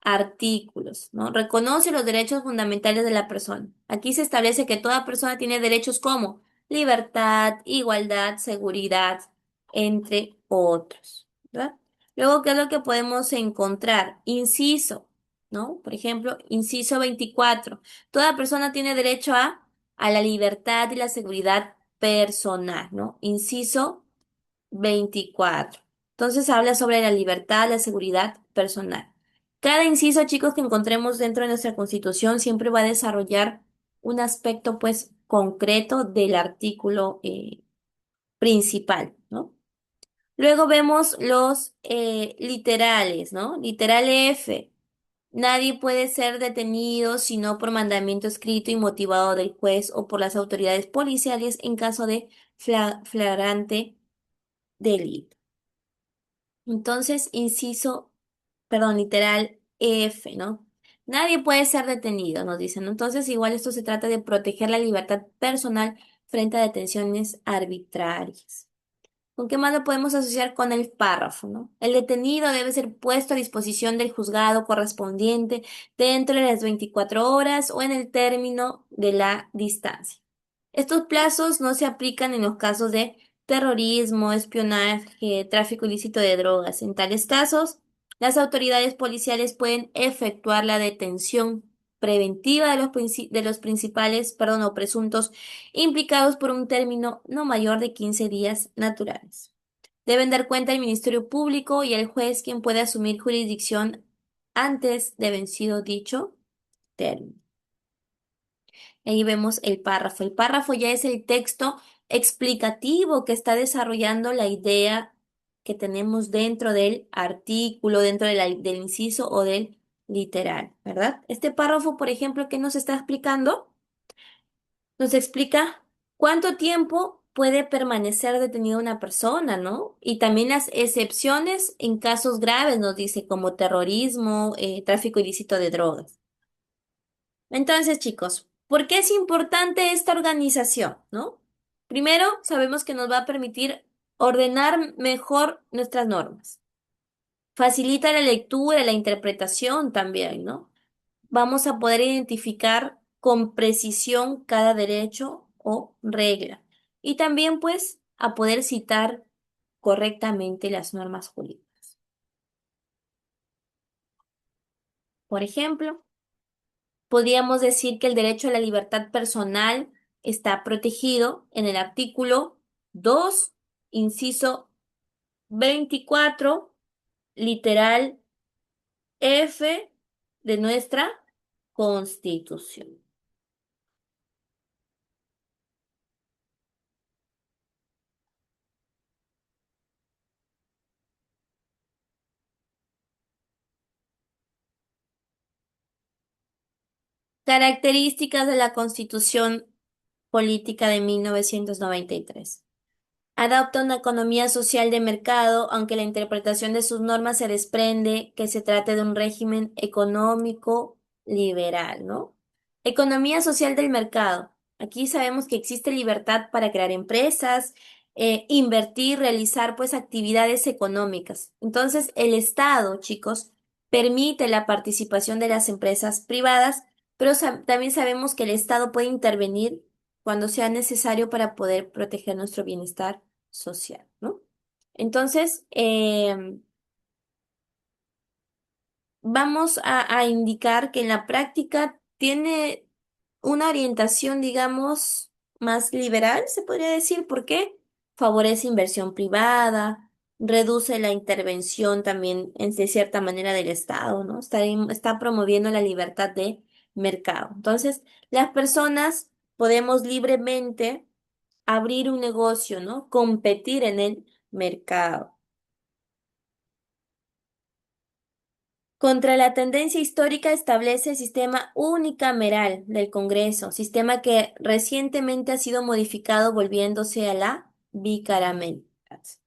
artículos, ¿no? Reconoce los derechos fundamentales de la persona. Aquí se establece que toda persona tiene derechos como libertad, igualdad, seguridad, entre otros, ¿verdad? Luego, ¿qué es lo que podemos encontrar? Inciso, ¿no? Por ejemplo, inciso 24. Toda persona tiene derecho a la libertad y la seguridad personal, ¿no? Inciso 24. Entonces habla sobre la libertad, la seguridad personal. Cada inciso, chicos, que encontremos dentro de nuestra Constitución siempre va a desarrollar un aspecto, pues, concreto del artículo principal, ¿no? Luego vemos los literales, ¿no? Literal F. Nadie puede ser detenido sino por mandamiento escrito y motivado del juez o por las autoridades policiales en caso de flagrante delito. Entonces, literal F, ¿no? Nadie puede ser detenido, nos dicen. Entonces, igual esto se trata de proteger la libertad personal frente a detenciones arbitrarias. ¿Con qué más lo podemos asociar con el párrafo, ¿no? El detenido debe ser puesto a disposición del juzgado correspondiente dentro de las 24 horas o en el término de la distancia. Estos plazos no se aplican en los casos de terrorismo, espionaje, tráfico ilícito de drogas. En tales casos, las autoridades policiales pueden efectuar la detención preventiva de los principales, perdón, o presuntos implicados por un término no mayor de 15 días naturales. Deben dar cuenta al Ministerio Público y al juez quien puede asumir jurisdicción antes de vencido dicho término. Ahí vemos el párrafo. El párrafo ya es el texto explicativo que está desarrollando la idea que tenemos dentro del artículo, dentro del inciso o del literal, ¿verdad? Este párrafo, por ejemplo, ¿qué nos está explicando? Nos explica cuánto tiempo puede permanecer detenida una persona, ¿no? Y también las excepciones en casos graves, nos dice, como terrorismo, tráfico ilícito de drogas. Entonces, chicos, ¿por qué es importante esta organización, no? Primero, sabemos que nos va a permitir ordenar mejor nuestras normas. Facilita la lectura, la interpretación también, ¿no? Vamos a poder identificar con precisión cada derecho o regla. Y también, pues, a poder citar correctamente las normas jurídicas. Por ejemplo, podríamos decir que el derecho a la libertad personal está protegido en el artículo 2, inciso 24, literal F de nuestra Constitución. Características de la Constitución Política de 1993. Adopta una economía social de mercado, aunque la interpretación de sus normas se desprende que se trate de un régimen económico liberal, ¿no? Economía social del mercado. Aquí sabemos que existe libertad para crear empresas, invertir, realizar pues actividades económicas. Entonces, el Estado, chicos, permite la participación de las empresas privadas, pero también sabemos que el Estado puede intervenir cuando sea necesario para poder proteger nuestro bienestar social, ¿no? Entonces, vamos a indicar que en la práctica tiene una orientación, digamos, más liberal, se podría decir. ¿Por qué? Favorece inversión privada, reduce la intervención también, de cierta manera, del Estado, ¿no? Está promoviendo la libertad de mercado. Entonces, las personas podemos libremente abrir un negocio, ¿no? Competir en el mercado. Contra la tendencia histórica establece el sistema unicameral del Congreso, sistema que recientemente ha sido modificado volviéndose a la bicameralidad,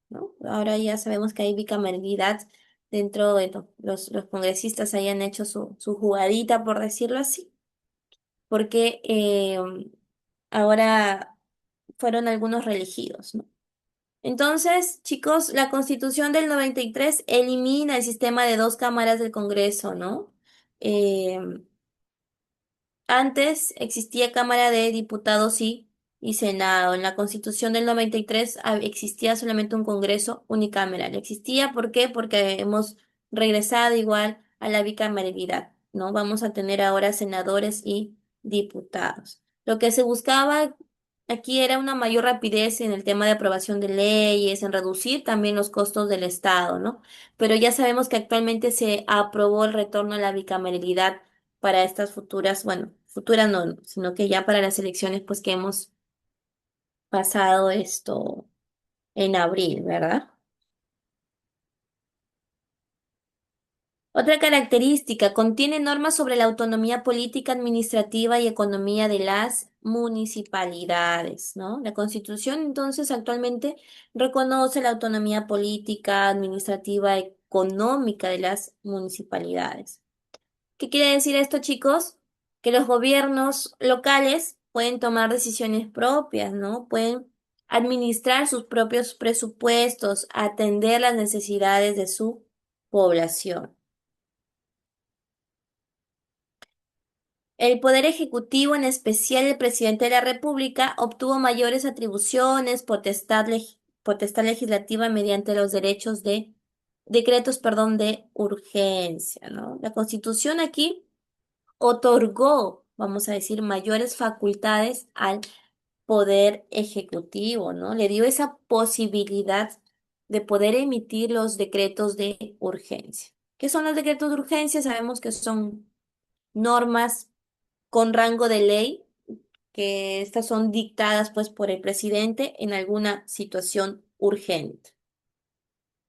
¿no? Ahora ya sabemos que hay bicameralidad dentro de los congresistas hayan hecho su jugadita, por decirlo así, porque ahora fueron algunos reelegidos, ¿no? Entonces, chicos, la Constitución del 93 elimina el sistema de dos cámaras del Congreso, ¿no? Eh, Antes existía Cámara de Diputados y Senado. En la Constitución del 93 existía solamente un Congreso unicameral. Existía, ¿por qué? Porque hemos regresado igual a la bicameralidad, ¿no? Vamos a tener ahora senadores y diputados. Lo que se buscaba aquí era una mayor rapidez en el tema de aprobación de leyes, en reducir también los costos del Estado, ¿no? Pero ya sabemos que actualmente se aprobó el retorno a la bicameralidad para estas futuras, bueno, futuras no, sino que ya para las elecciones, pues que hemos pasado esto en abril, ¿verdad? Otra característica, contiene normas sobre la autonomía política, administrativa y economía de las municipalidades, ¿no? La Constitución, entonces, actualmente reconoce la autonomía política, administrativa, económica de las municipalidades. ¿Qué quiere decir esto, chicos? Que los gobiernos locales pueden tomar decisiones propias, ¿no? Pueden administrar sus propios presupuestos, atender las necesidades de su población. El Poder Ejecutivo, en especial el presidente de la República, obtuvo mayores atribuciones, potestad legislativa mediante los derechos de decretos, perdón, de urgencia, ¿no? La Constitución aquí otorgó, vamos a decir, mayores facultades al poder ejecutivo, ¿no? Le dio esa posibilidad de poder emitir los decretos de urgencia. ¿Qué son los decretos de urgencia? Sabemos que son normas con rango de ley, que estas son dictadas pues por el presidente en alguna situación urgente.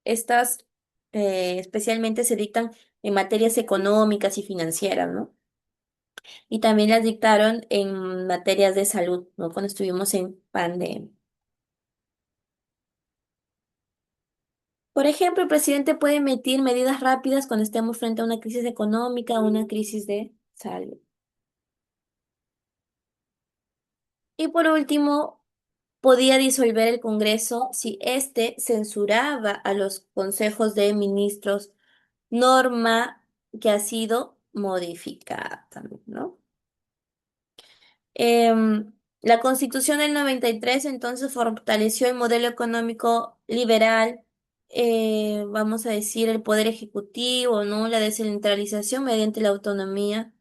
Estas especialmente se dictan en materias económicas y financieras, ¿no? Y también las dictaron en materias de salud, ¿no? Cuando estuvimos en pandemia. Por ejemplo, el presidente puede emitir medidas rápidas cuando estemos frente a una crisis económica o una crisis de salud. Y por último, podía disolver el Congreso si éste censuraba a los consejos de ministros, norma que ha sido modificada también, ¿no? La Constitución del 93 entonces fortaleció el modelo económico liberal, vamos a decir, el poder ejecutivo, ¿no? La descentralización mediante la autonomía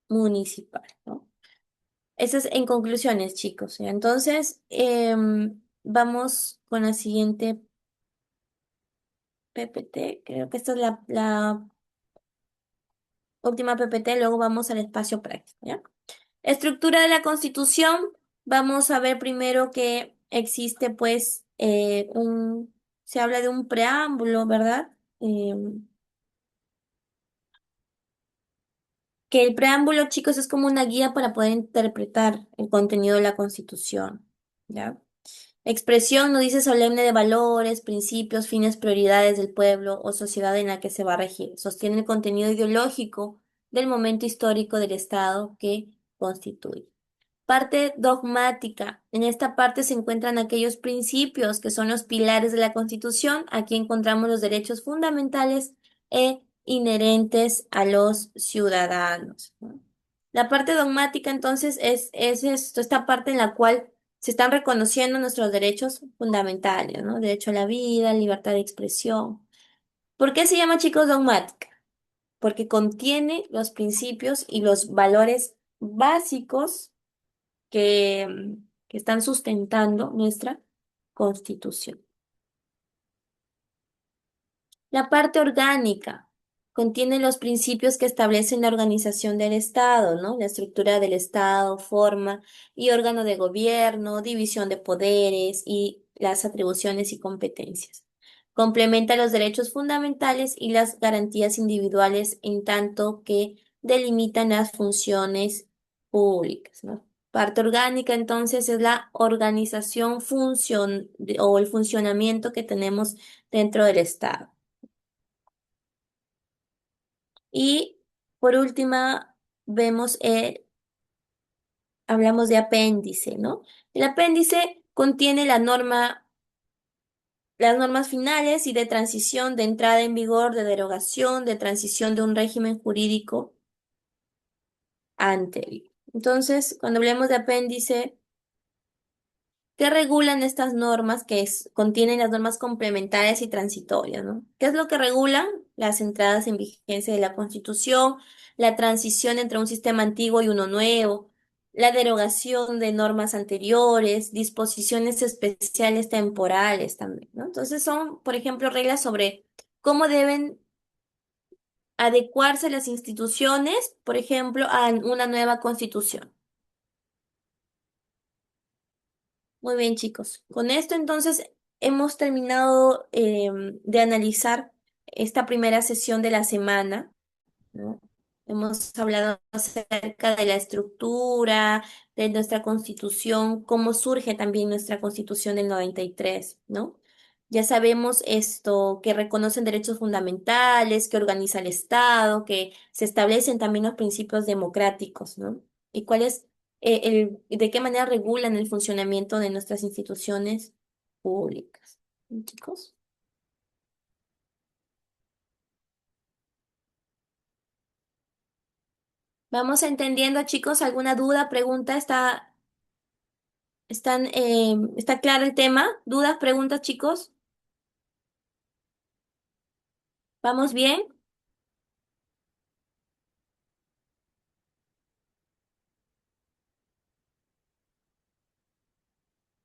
municipal, ¿no? Eso es en conclusiones, chicos. ¿Ya? Entonces, vamos con la siguiente PPT. Creo que esta es la última PPT, luego vamos al espacio práctico, ¿ya? Estructura de la Constitución. Vamos a ver primero que existe, pues, se habla de un preámbulo, ¿verdad? Que el preámbulo, chicos, es como una guía para poder interpretar el contenido de la Constitución, ¿ya? Expresión no dice solemne de valores, principios, fines, prioridades del pueblo o sociedad en la que se va a regir. Sostiene el contenido ideológico del momento histórico del Estado que constituye. Parte dogmática. En esta parte se encuentran aquellos principios que son los pilares de la Constitución. Aquí encontramos los derechos fundamentales e inherentes a los ciudadanos, ¿no? La parte dogmática, entonces, es esta parte en la cual se están reconociendo nuestros derechos fundamentales, ¿no? Derecho a la vida, libertad de expresión. ¿Por qué se llama, chicos, dogmática? Porque contiene los principios y los valores básicos que están sustentando nuestra Constitución. La parte orgánica contiene los principios que establecen la organización del Estado, ¿no? La estructura del Estado, forma y órgano de gobierno, división de poderes y las atribuciones y competencias. Complementa los derechos fundamentales y las garantías individuales en tanto que delimitan las funciones públicas, ¿no? Parte orgánica, entonces, es la organización o el funcionamiento que tenemos dentro del Estado. Y por última, vemos, hablamos de apéndice, ¿no? El apéndice contiene las normas finales y de transición, de entrada en vigor, de derogación, de transición de un régimen jurídico anterior. Entonces, cuando hablemos de apéndice, ¿qué regulan estas normas contienen las normas complementarias y transitorias, ¿no? ¿Qué es lo que regulan? Las entradas en vigencia de la Constitución, la transición entre un sistema antiguo y uno nuevo, la derogación de normas anteriores, disposiciones especiales temporales también, ¿no? Entonces son, por ejemplo, reglas sobre cómo deben adecuarse las instituciones, por ejemplo, a una nueva Constitución. Muy bien, chicos. Con esto entonces hemos terminado de analizar esta primera sesión de la semana, ¿no? Hemos hablado acerca de la estructura de nuestra Constitución, cómo surge también nuestra Constitución del 93, ¿no? Ya sabemos esto, que reconocen derechos fundamentales, que organiza el Estado, que se establecen también los principios democráticos, ¿no? Y cuál es de qué manera regulan el funcionamiento de nuestras instituciones públicas. Chicos, vamos entendiendo, chicos, ¿alguna duda, pregunta? ¿Está claro el tema? ¿Dudas, preguntas, chicos? ¿Vamos bien?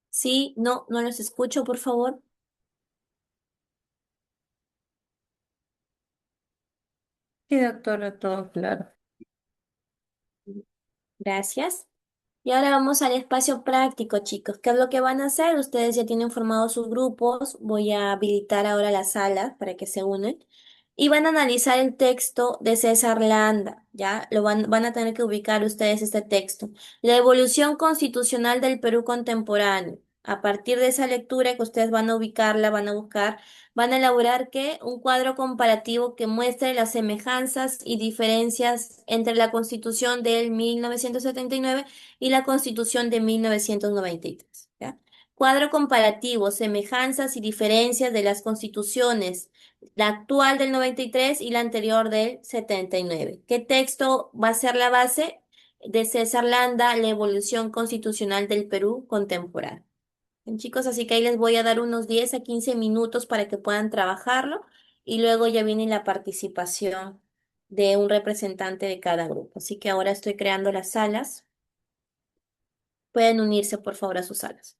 Sí, no, no los escucho, por favor. Sí, doctora, todo claro. Gracias. Y ahora vamos al espacio práctico, chicos. ¿Qué es lo que van a hacer? Ustedes ya tienen formados sus grupos. Voy a habilitar ahora la sala para que se unen. Y van a analizar el texto de César Landa, ¿ya? Van a tener que ubicar ustedes este texto. La evolución constitucional del Perú contemporáneo. A partir de esa lectura que ustedes van a ubicarla, van a buscar, van a elaborar ¿qué? Un cuadro comparativo que muestre las semejanzas y diferencias entre la Constitución del 1979 y la Constitución de 1993. ¿Ya? Cuadro comparativo, semejanzas y diferencias de las constituciones, la actual del 93 y la anterior del 79. ¿Qué texto va a ser la base? De César Landa, La evolución constitucional del Perú contemporáneo. Bien, chicos, así que ahí les voy a dar unos 10 a 15 minutos para que puedan trabajarlo y luego ya viene la participación de un representante de cada grupo. Así que ahora estoy creando las salas. Pueden unirse, por favor, a sus salas.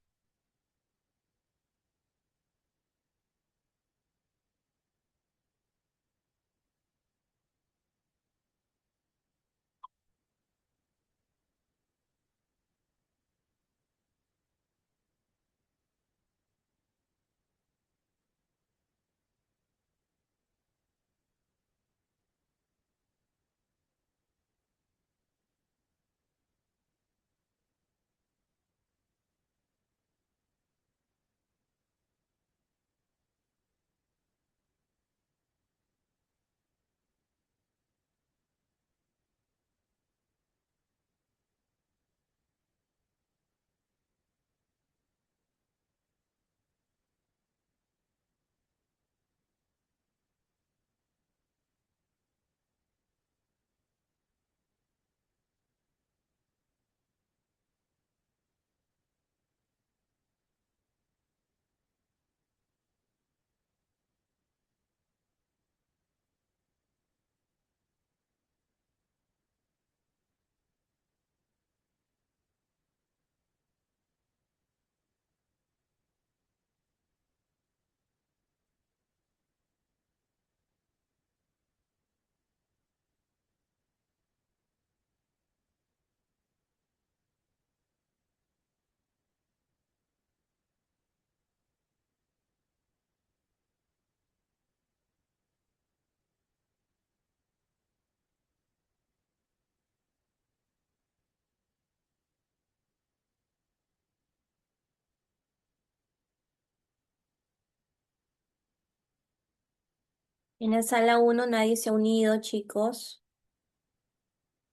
En la sala uno nadie se ha unido, chicos.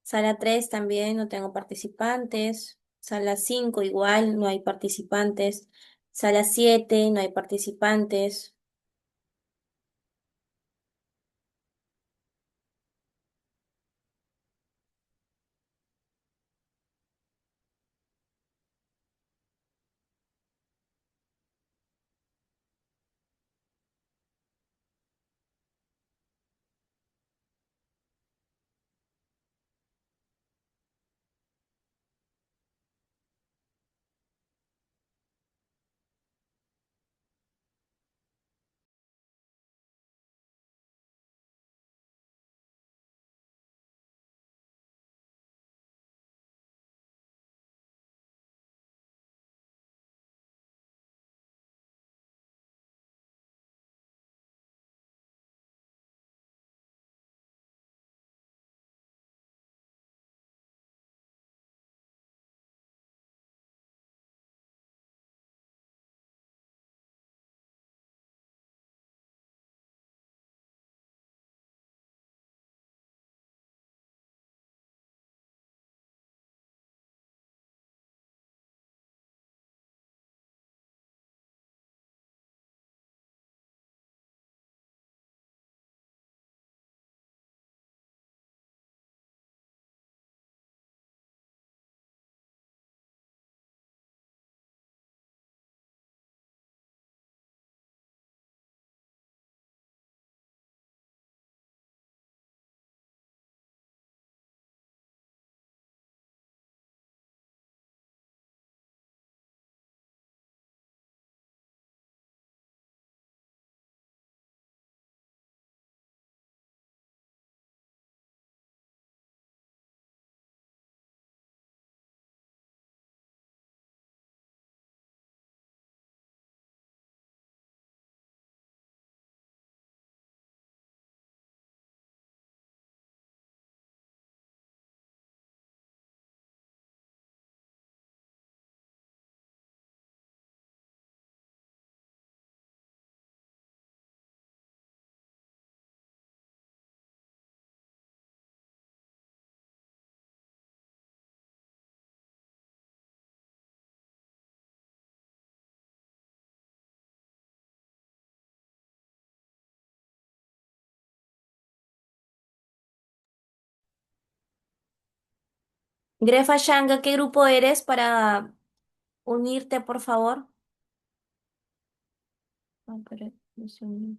Sala 3 también no tengo participantes. Sala 5 igual, no hay participantes. Sala 7 no hay participantes. Grefa Shanga, ¿qué grupo eres para unirte, por favor? Ah, pero no se unió.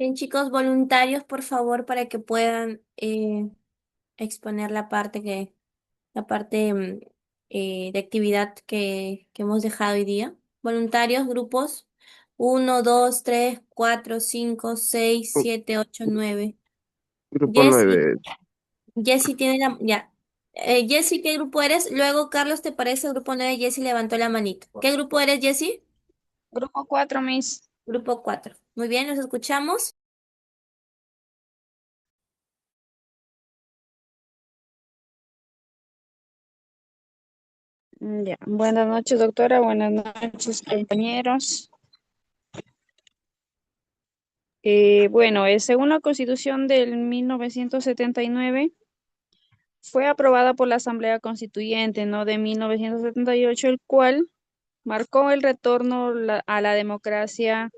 Bien, chicos, voluntarios, por favor, para que puedan exponer la parte de actividad que hemos dejado hoy día. Voluntarios, grupos, 1, 2, 3, 4, 5, 6, 7, 8, 9. Grupo Jessy, 9. Jessy tiene ya. Jessy, ¿qué grupo eres? Luego, Carlos, ¿te parece? Grupo 9, Jessy levantó la manito. ¿Qué grupo eres, Jessy? Grupo 4, Miss. Grupo 4. Muy bien, nos escuchamos. Ya. Buenas noches, doctora. Buenas noches, compañeros. Bueno, según la Constitución del 1979, fue aprobada por la Asamblea Constituyente, ¿no? De 1978, el cual marcó el retorno a la democracia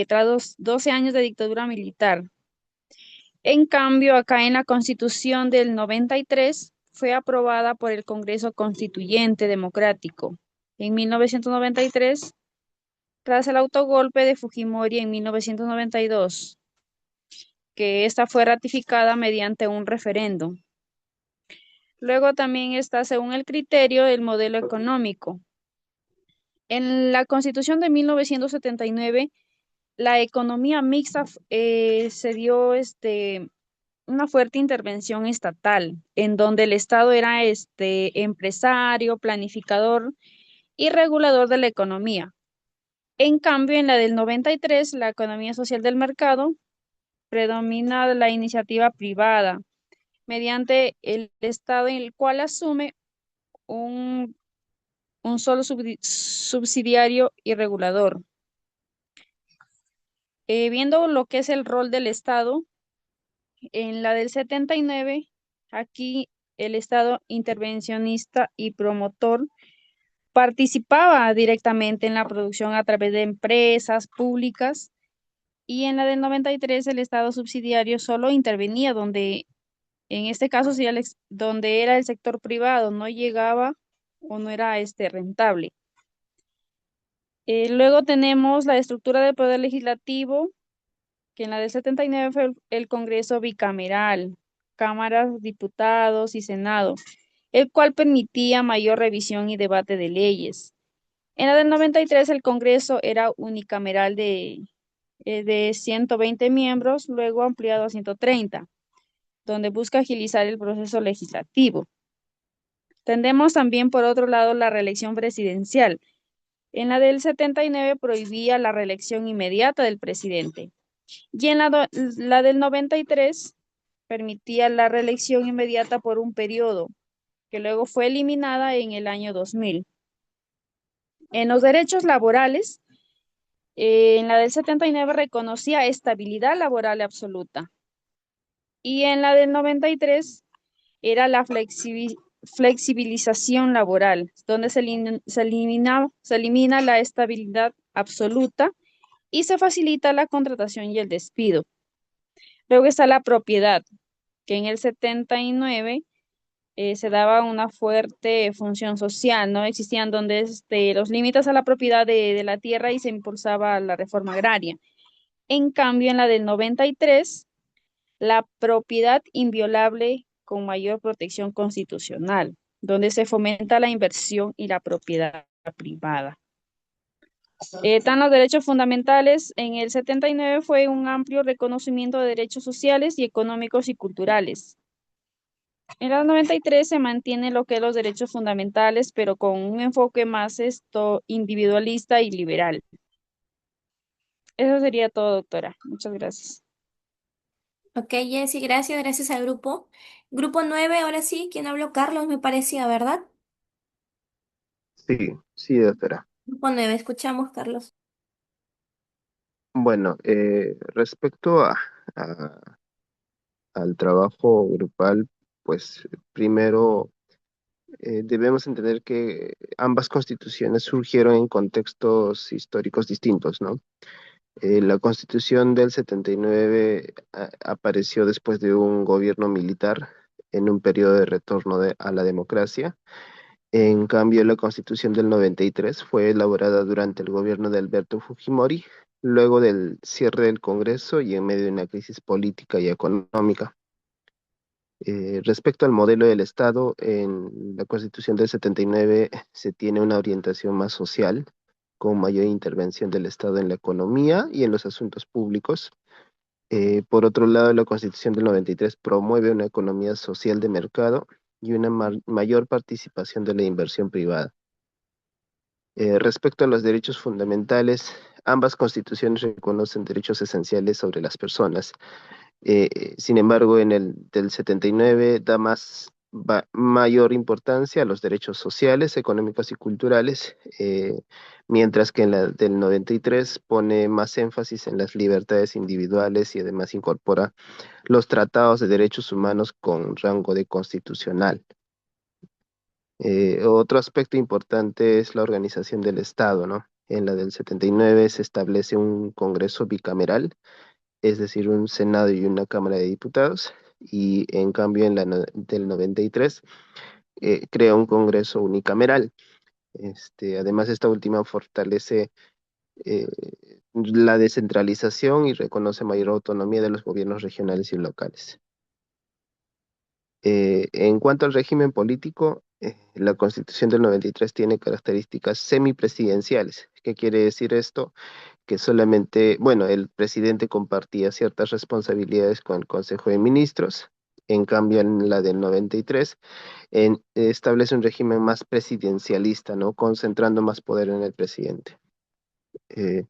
tras 12 años de dictadura militar. En cambio, acá en la Constitución del 93 fue aprobada por el Congreso Constituyente Democrático en 1993, tras el autogolpe de Fujimori en 1992, que esta fue ratificada mediante un referéndum. Luego también está según el criterio del modelo económico. En la Constitución de 1979, la economía mixta se dio una fuerte intervención estatal, en donde el Estado era empresario, planificador y regulador de la economía. En cambio, en la del 93, la economía social del mercado, predomina la iniciativa privada, mediante el Estado, en el cual asume un, un solo subsidiario y regulador. Viendo lo que es el rol del Estado, en la del 79, aquí el Estado intervencionista y promotor participaba directamente en la producción a través de empresas públicas, y en la del 93 el Estado subsidiario solo intervenía donde, en este caso, donde era el sector privado, no llegaba o no era rentable. Luego tenemos la estructura del Poder Legislativo, que en la del 79 fue el Congreso bicameral, cámaras, diputados y Senado, el cual permitía mayor revisión y debate de leyes. En la del 93 el Congreso era unicameral de 120 miembros, luego ampliado a 130, donde busca agilizar el proceso legislativo. Tendemos también, por otro lado, la reelección presidencial. En la del 79 prohibía la reelección inmediata del presidente. Y en la del 93 permitía la reelección inmediata por un periodo, que luego fue eliminada en el año 2000. En los derechos laborales, en la del 79 reconocía estabilidad laboral absoluta. Y en la del 93 era la flexibilización laboral, donde se elimina la estabilidad absoluta y se facilita la contratación y el despido. Luego está la propiedad, que en el 79 se daba una fuerte función social, ¿no? Existían donde los límites a la propiedad de la tierra, y se impulsaba la reforma agraria. En cambio, en la del 93, la propiedad inviolable con mayor protección constitucional, donde se fomenta la inversión y la propiedad privada. Están los derechos fundamentales. En el 79 fue un amplio reconocimiento de derechos sociales y económicos y culturales. En el 93 se mantiene lo que es los derechos fundamentales, pero con un enfoque más individualista y liberal. Eso sería todo, doctora. Muchas gracias. Ok, Jessy, gracias al grupo. Grupo 9, ahora sí, ¿quién habló? Carlos, me parecía, ¿verdad? Sí, sí, doctora. Grupo 9, escuchamos, Carlos. Bueno, respecto al trabajo grupal, pues primero debemos entender que ambas constituciones surgieron en contextos históricos distintos, ¿no? La constitución del 79 apareció después de un gobierno militar en un periodo de retorno a la democracia. En cambio, la constitución del 93 fue elaborada durante el gobierno de Alberto Fujimori, luego del cierre del Congreso y en medio de una crisis política y económica. Respecto al modelo del Estado, en la Constitución del 79 se tiene una orientación más social, con mayor intervención del Estado en la economía y en los asuntos públicos. Por otro lado, la Constitución del 93 promueve una economía social de mercado y una mayor participación de la inversión privada. Respecto a los derechos fundamentales, ambas constituciones reconocen derechos esenciales sobre las personas. Sin embargo, en el del 79 da mayor importancia a los derechos sociales, económicos y culturales, mientras que en la del 93 pone más énfasis en las libertades individuales y además incorpora los tratados de derechos humanos con rango de constitucional. Otro aspecto importante es la organización del Estado, ¿no? En la del 79 se establece un Congreso bicameral, es decir, un Senado y una Cámara de Diputados, y en cambio en del 93 crea un Congreso unicameral. Además, esta última fortalece eh, la descentralización y reconoce mayor autonomía de los gobiernos regionales y locales. En cuanto al régimen político, la Constitución del 93 tiene características semipresidenciales. ¿Qué quiere decir esto? Que solamente, bueno, el presidente compartía ciertas responsabilidades con el Consejo de Ministros. En cambio, en la del 93 establece un régimen más presidencialista, ¿no? Concentrando más poder en el presidente. Eh,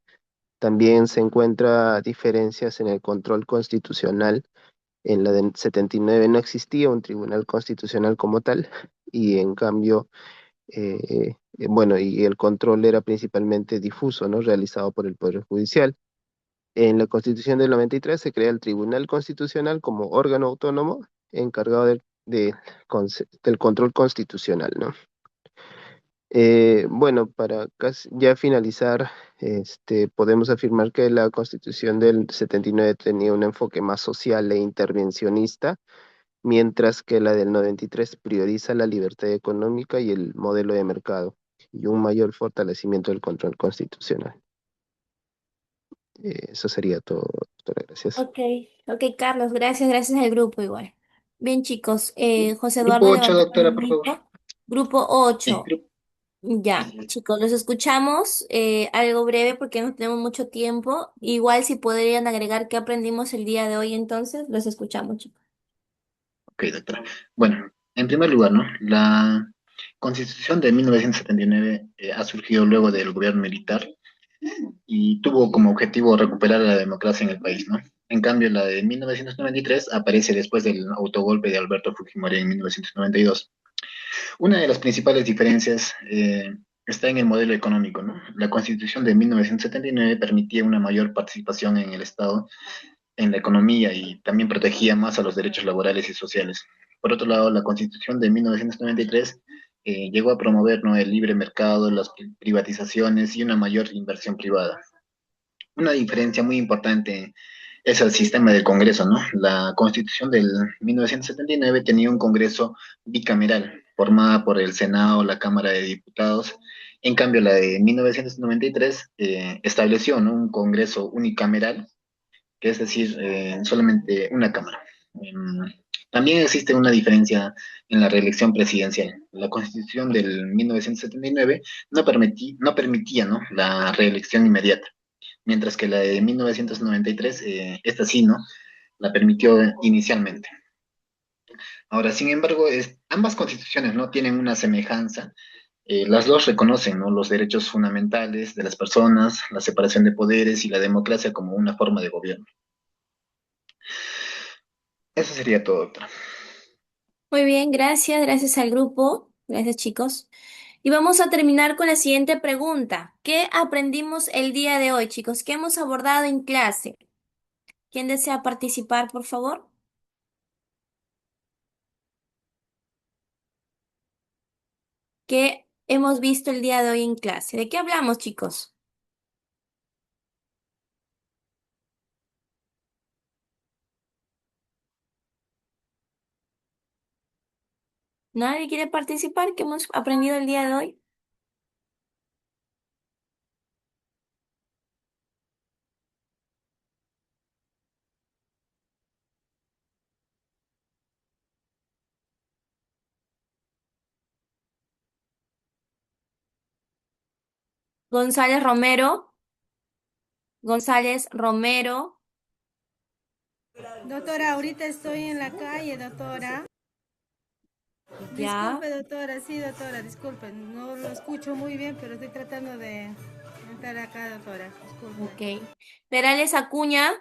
También se encuentra diferencias en el control constitucional. En la del 79 no existía un tribunal constitucional como tal, y en cambio, bueno, y el control era principalmente difuso, ¿no? Realizado por el Poder Judicial. En la Constitución del 93 se crea el Tribunal Constitucional como órgano autónomo encargado del control constitucional, ¿no? Bueno, para ya finalizar, podemos afirmar que la Constitución del 79 tenía un enfoque más social e intervencionista, mientras que la del 93 prioriza la libertad económica y el modelo de mercado, y un mayor fortalecimiento del control constitucional. Eso sería todo, doctora. Gracias. Ok, ok, Carlos, gracias al grupo igual. Bien, chicos, José Grupo Eduardo 8, levantó la doctora, por favor. manito. Grupo Sí, 8. Ya, chicos, los escuchamos, algo breve porque no tenemos mucho tiempo. Igual si podrían agregar qué aprendimos el día de hoy, entonces los escuchamos, chicos. ok, doctora. Bueno, en primer lugar, ¿no? La Constitución de 1979 ha surgido luego del gobierno militar y tuvo como objetivo recuperar la democracia en el país, ¿no? En cambio, la de 1993 aparece después del autogolpe de Alberto Fujimori en 1992. Una de las principales diferencias está en el modelo económico, ¿no? La Constitución de 1979 permitía una mayor participación en el Estado, en la economía y también protegía más a los derechos laborales y sociales. Por otro lado, la Constitución de 1993 llegó a promover, ¿no?, el libre mercado, las privatizaciones y una mayor inversión privada. Una diferencia muy importante es el sistema del Congreso, ¿no? La Constitución del 1979 tenía un Congreso bicameral, formada por el Senado, la Cámara de Diputados. En cambio, la de 1993 estableció, ¿no?, un Congreso unicameral, que es decir, solamente una Cámara. También existe una diferencia en la reelección presidencial. La Constitución del 1979 no permitía, ¿no?, la reelección inmediata, mientras que la de 1993, esta sí, ¿no?, la permitió inicialmente. Ahora, sin embargo, ambas constituciones no tienen una semejanza. Las dos reconocen, ¿no?, los derechos fundamentales de las personas, la separación de poderes y la democracia como una forma de gobierno. Eso sería todo, doctora. Muy bien, gracias al grupo, gracias chicos. Y vamos a terminar con la siguiente pregunta. ¿Qué aprendimos el día de hoy, chicos? ¿Qué hemos abordado en clase? ¿Quién desea participar, por favor? ¿Qué hemos visto el día de hoy en clase? ¿De qué hablamos, chicos? ¿Nadie quiere participar? ¿Qué hemos aprendido el día de hoy? González Romero. González Romero. Doctora, ahorita estoy en la calle, doctora. Ya. Disculpe, doctora, sí, doctora, disculpe, no lo escucho muy bien, pero estoy tratando de entrar acá, doctora, disculpe. Ok. Perales Acuña.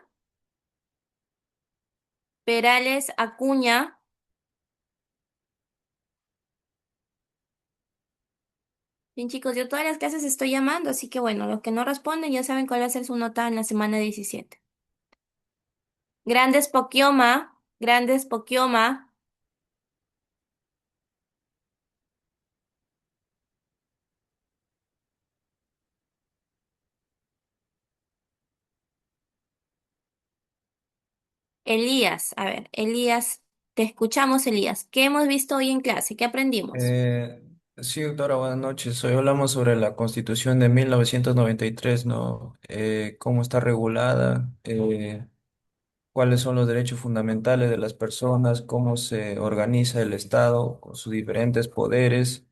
Perales Acuña. Bien, chicos, yo todas las clases estoy llamando, así que bueno, los que no responden ya saben cuál va a ser su nota en la semana 17. Grandes Poquioma. Grandes Poquioma. Elías, a ver, Elías, te escuchamos, Elías. ¿Qué hemos visto hoy en clase? ¿Qué aprendimos? Eh, sí, doctora, buenas noches. Hoy hablamos sobre la Constitución de 1993, ¿no? Cómo está regulada, cuáles son los derechos fundamentales de las personas, cómo se organiza el Estado con sus diferentes poderes.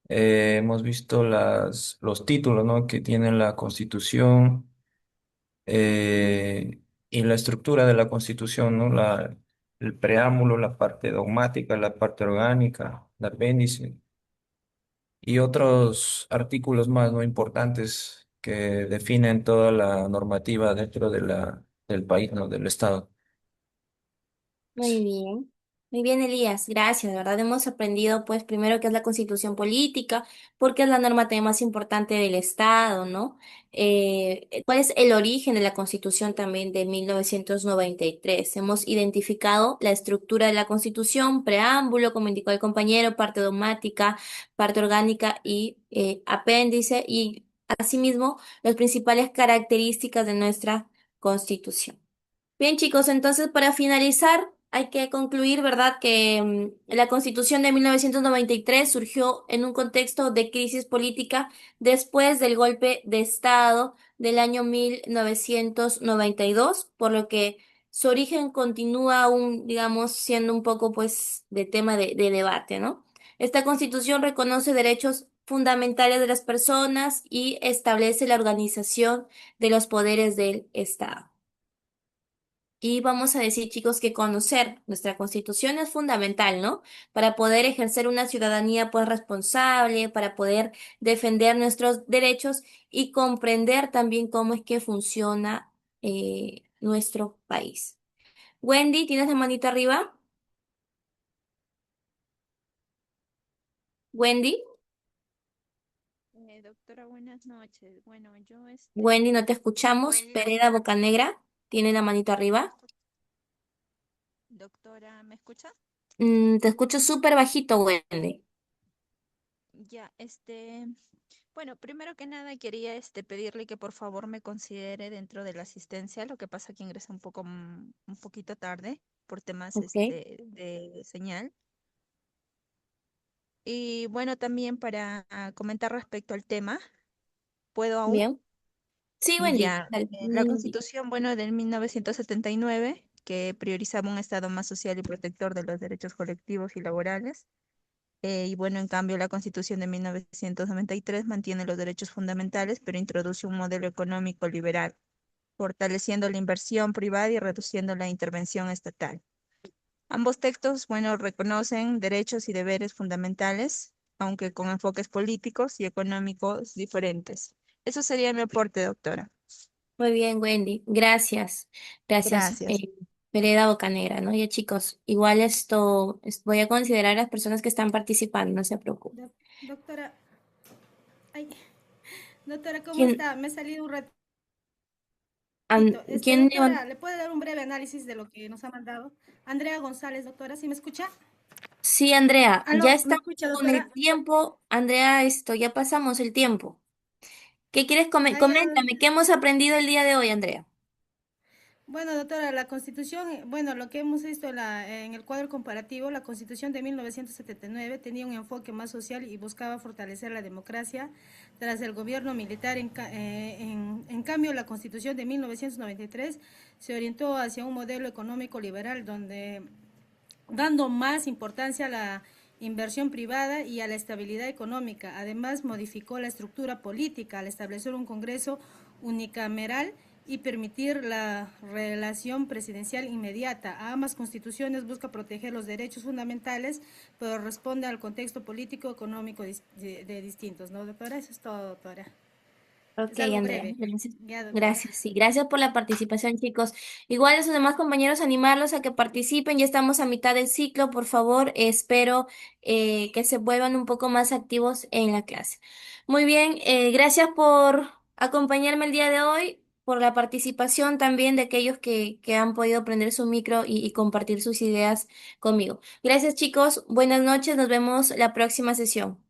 Hemos visto los títulos, ¿no? que tiene la Constitución, y la estructura de la Constitución, ¿no? El preámbulo, la parte dogmática, la parte orgánica, el apéndice y otros artículos más, ¿no? importantes que definen toda la normativa dentro de del país, ¿no? del Estado. Muy bien. Muy bien, Elías. Gracias. De verdad hemos aprendido, pues, primero qué es la constitución política, porque es la norma también más importante del Estado, ¿no? ¿Cuál es el origen de la constitución también de 1993? Hemos identificado la estructura de la constitución, preámbulo, como indicó el compañero, parte dogmática, parte orgánica y apéndice, y asimismo las principales características de nuestra constitución. Bien, chicos, entonces para finalizar, hay que concluir, ¿verdad?, que la Constitución de 1993 surgió en un contexto de crisis política después del golpe de Estado del año 1992, por lo que su origen continúa aún, digamos, siendo un poco, pues, de tema de debate, ¿no? Esta Constitución reconoce derechos fundamentales de las personas y establece la organización de los poderes del Estado. Y vamos a decir, chicos, que conocer nuestra Constitución es fundamental, ¿no? Para poder ejercer una ciudadanía, pues, responsable, para poder defender nuestros derechos y comprender también cómo es que funciona nuestro país. Wendy, ¿tienes la manito arriba? Wendy, Doctora, buenas noches. Bueno, yo Wendy, no te escuchamos. Pereda Bocanegra, ¿tiene la manito arriba? doctora, ¿me escucha? Te escucho súper bajito, Wendy. Ya, bueno, primero que nada quería pedirle que por favor me considere dentro de la asistencia. Lo que pasa que ingresé un poquito tarde por temas Ok, de señal. Y bueno, también para comentar respecto al tema, ¿puedo aún? bien. Sí, Wendy, Ya, dale. la Constitución, bueno, del 1979, que priorizaba un Estado más social y protector de los derechos colectivos y laborales. Y bueno, en cambio, la Constitución de 1993 mantiene los derechos fundamentales, pero introduce un modelo económico liberal, fortaleciendo la inversión privada y reduciendo la intervención estatal. Ambos textos, bueno, reconocen derechos y deberes fundamentales, aunque con enfoques políticos y económicos diferentes. Eso sería mi aporte, doctora. Muy bien, Wendy. Gracias. Gracias, Gracias. Pereda Bocanera, ¿no? Ya, chicos, igual esto voy a considerar a las personas que están participando, no se preocupen. Doctora, ay, doctora, ¿cómo ¿Quién, está? Me he salido un ratito. quién Doctora, ¿le puede dar un breve análisis de lo que nos ha mandado? Andrea González, doctora, ¿sí me escucha? Sí, Andrea, ya Aló, ¿me estamos escucha, con el doctora? tiempo. Andrea, ya pasamos el tiempo. ¿Qué quieres Ya. Coméntame, ¿qué hemos aprendido el día de hoy, Andrea? Bueno, doctora, la Constitución, bueno, lo que hemos visto en el cuadro comparativo, la Constitución de 1979 tenía un enfoque más social y buscaba fortalecer la democracia tras el gobierno militar. En cambio, la Constitución de 1993 se orientó hacia un modelo económico liberal donde dando más importancia a la inversión privada y a la estabilidad económica. Además, modificó la estructura política al establecer un Congreso unicameral y permitir la relación presidencial inmediata. A ambas constituciones busca proteger los derechos fundamentales, pero responde al contexto político económico de distintos, ¿no, doctora? Eso es todo, doctora. Ok, Es algo Andrea, breve. gracias. Ya, doctora. Gracias, sí, gracias por la participación, chicos. Igual a sus demás compañeros, animarlos a que participen. Ya estamos a mitad del ciclo, por favor, espero que se vuelvan un poco más activos en la clase. Muy bien, gracias por acompañarme el día de hoy, por la participación también de aquellos que han podido prender su micro y compartir sus ideas conmigo. Gracias, chicos. Buenas noches, nos vemos la próxima sesión.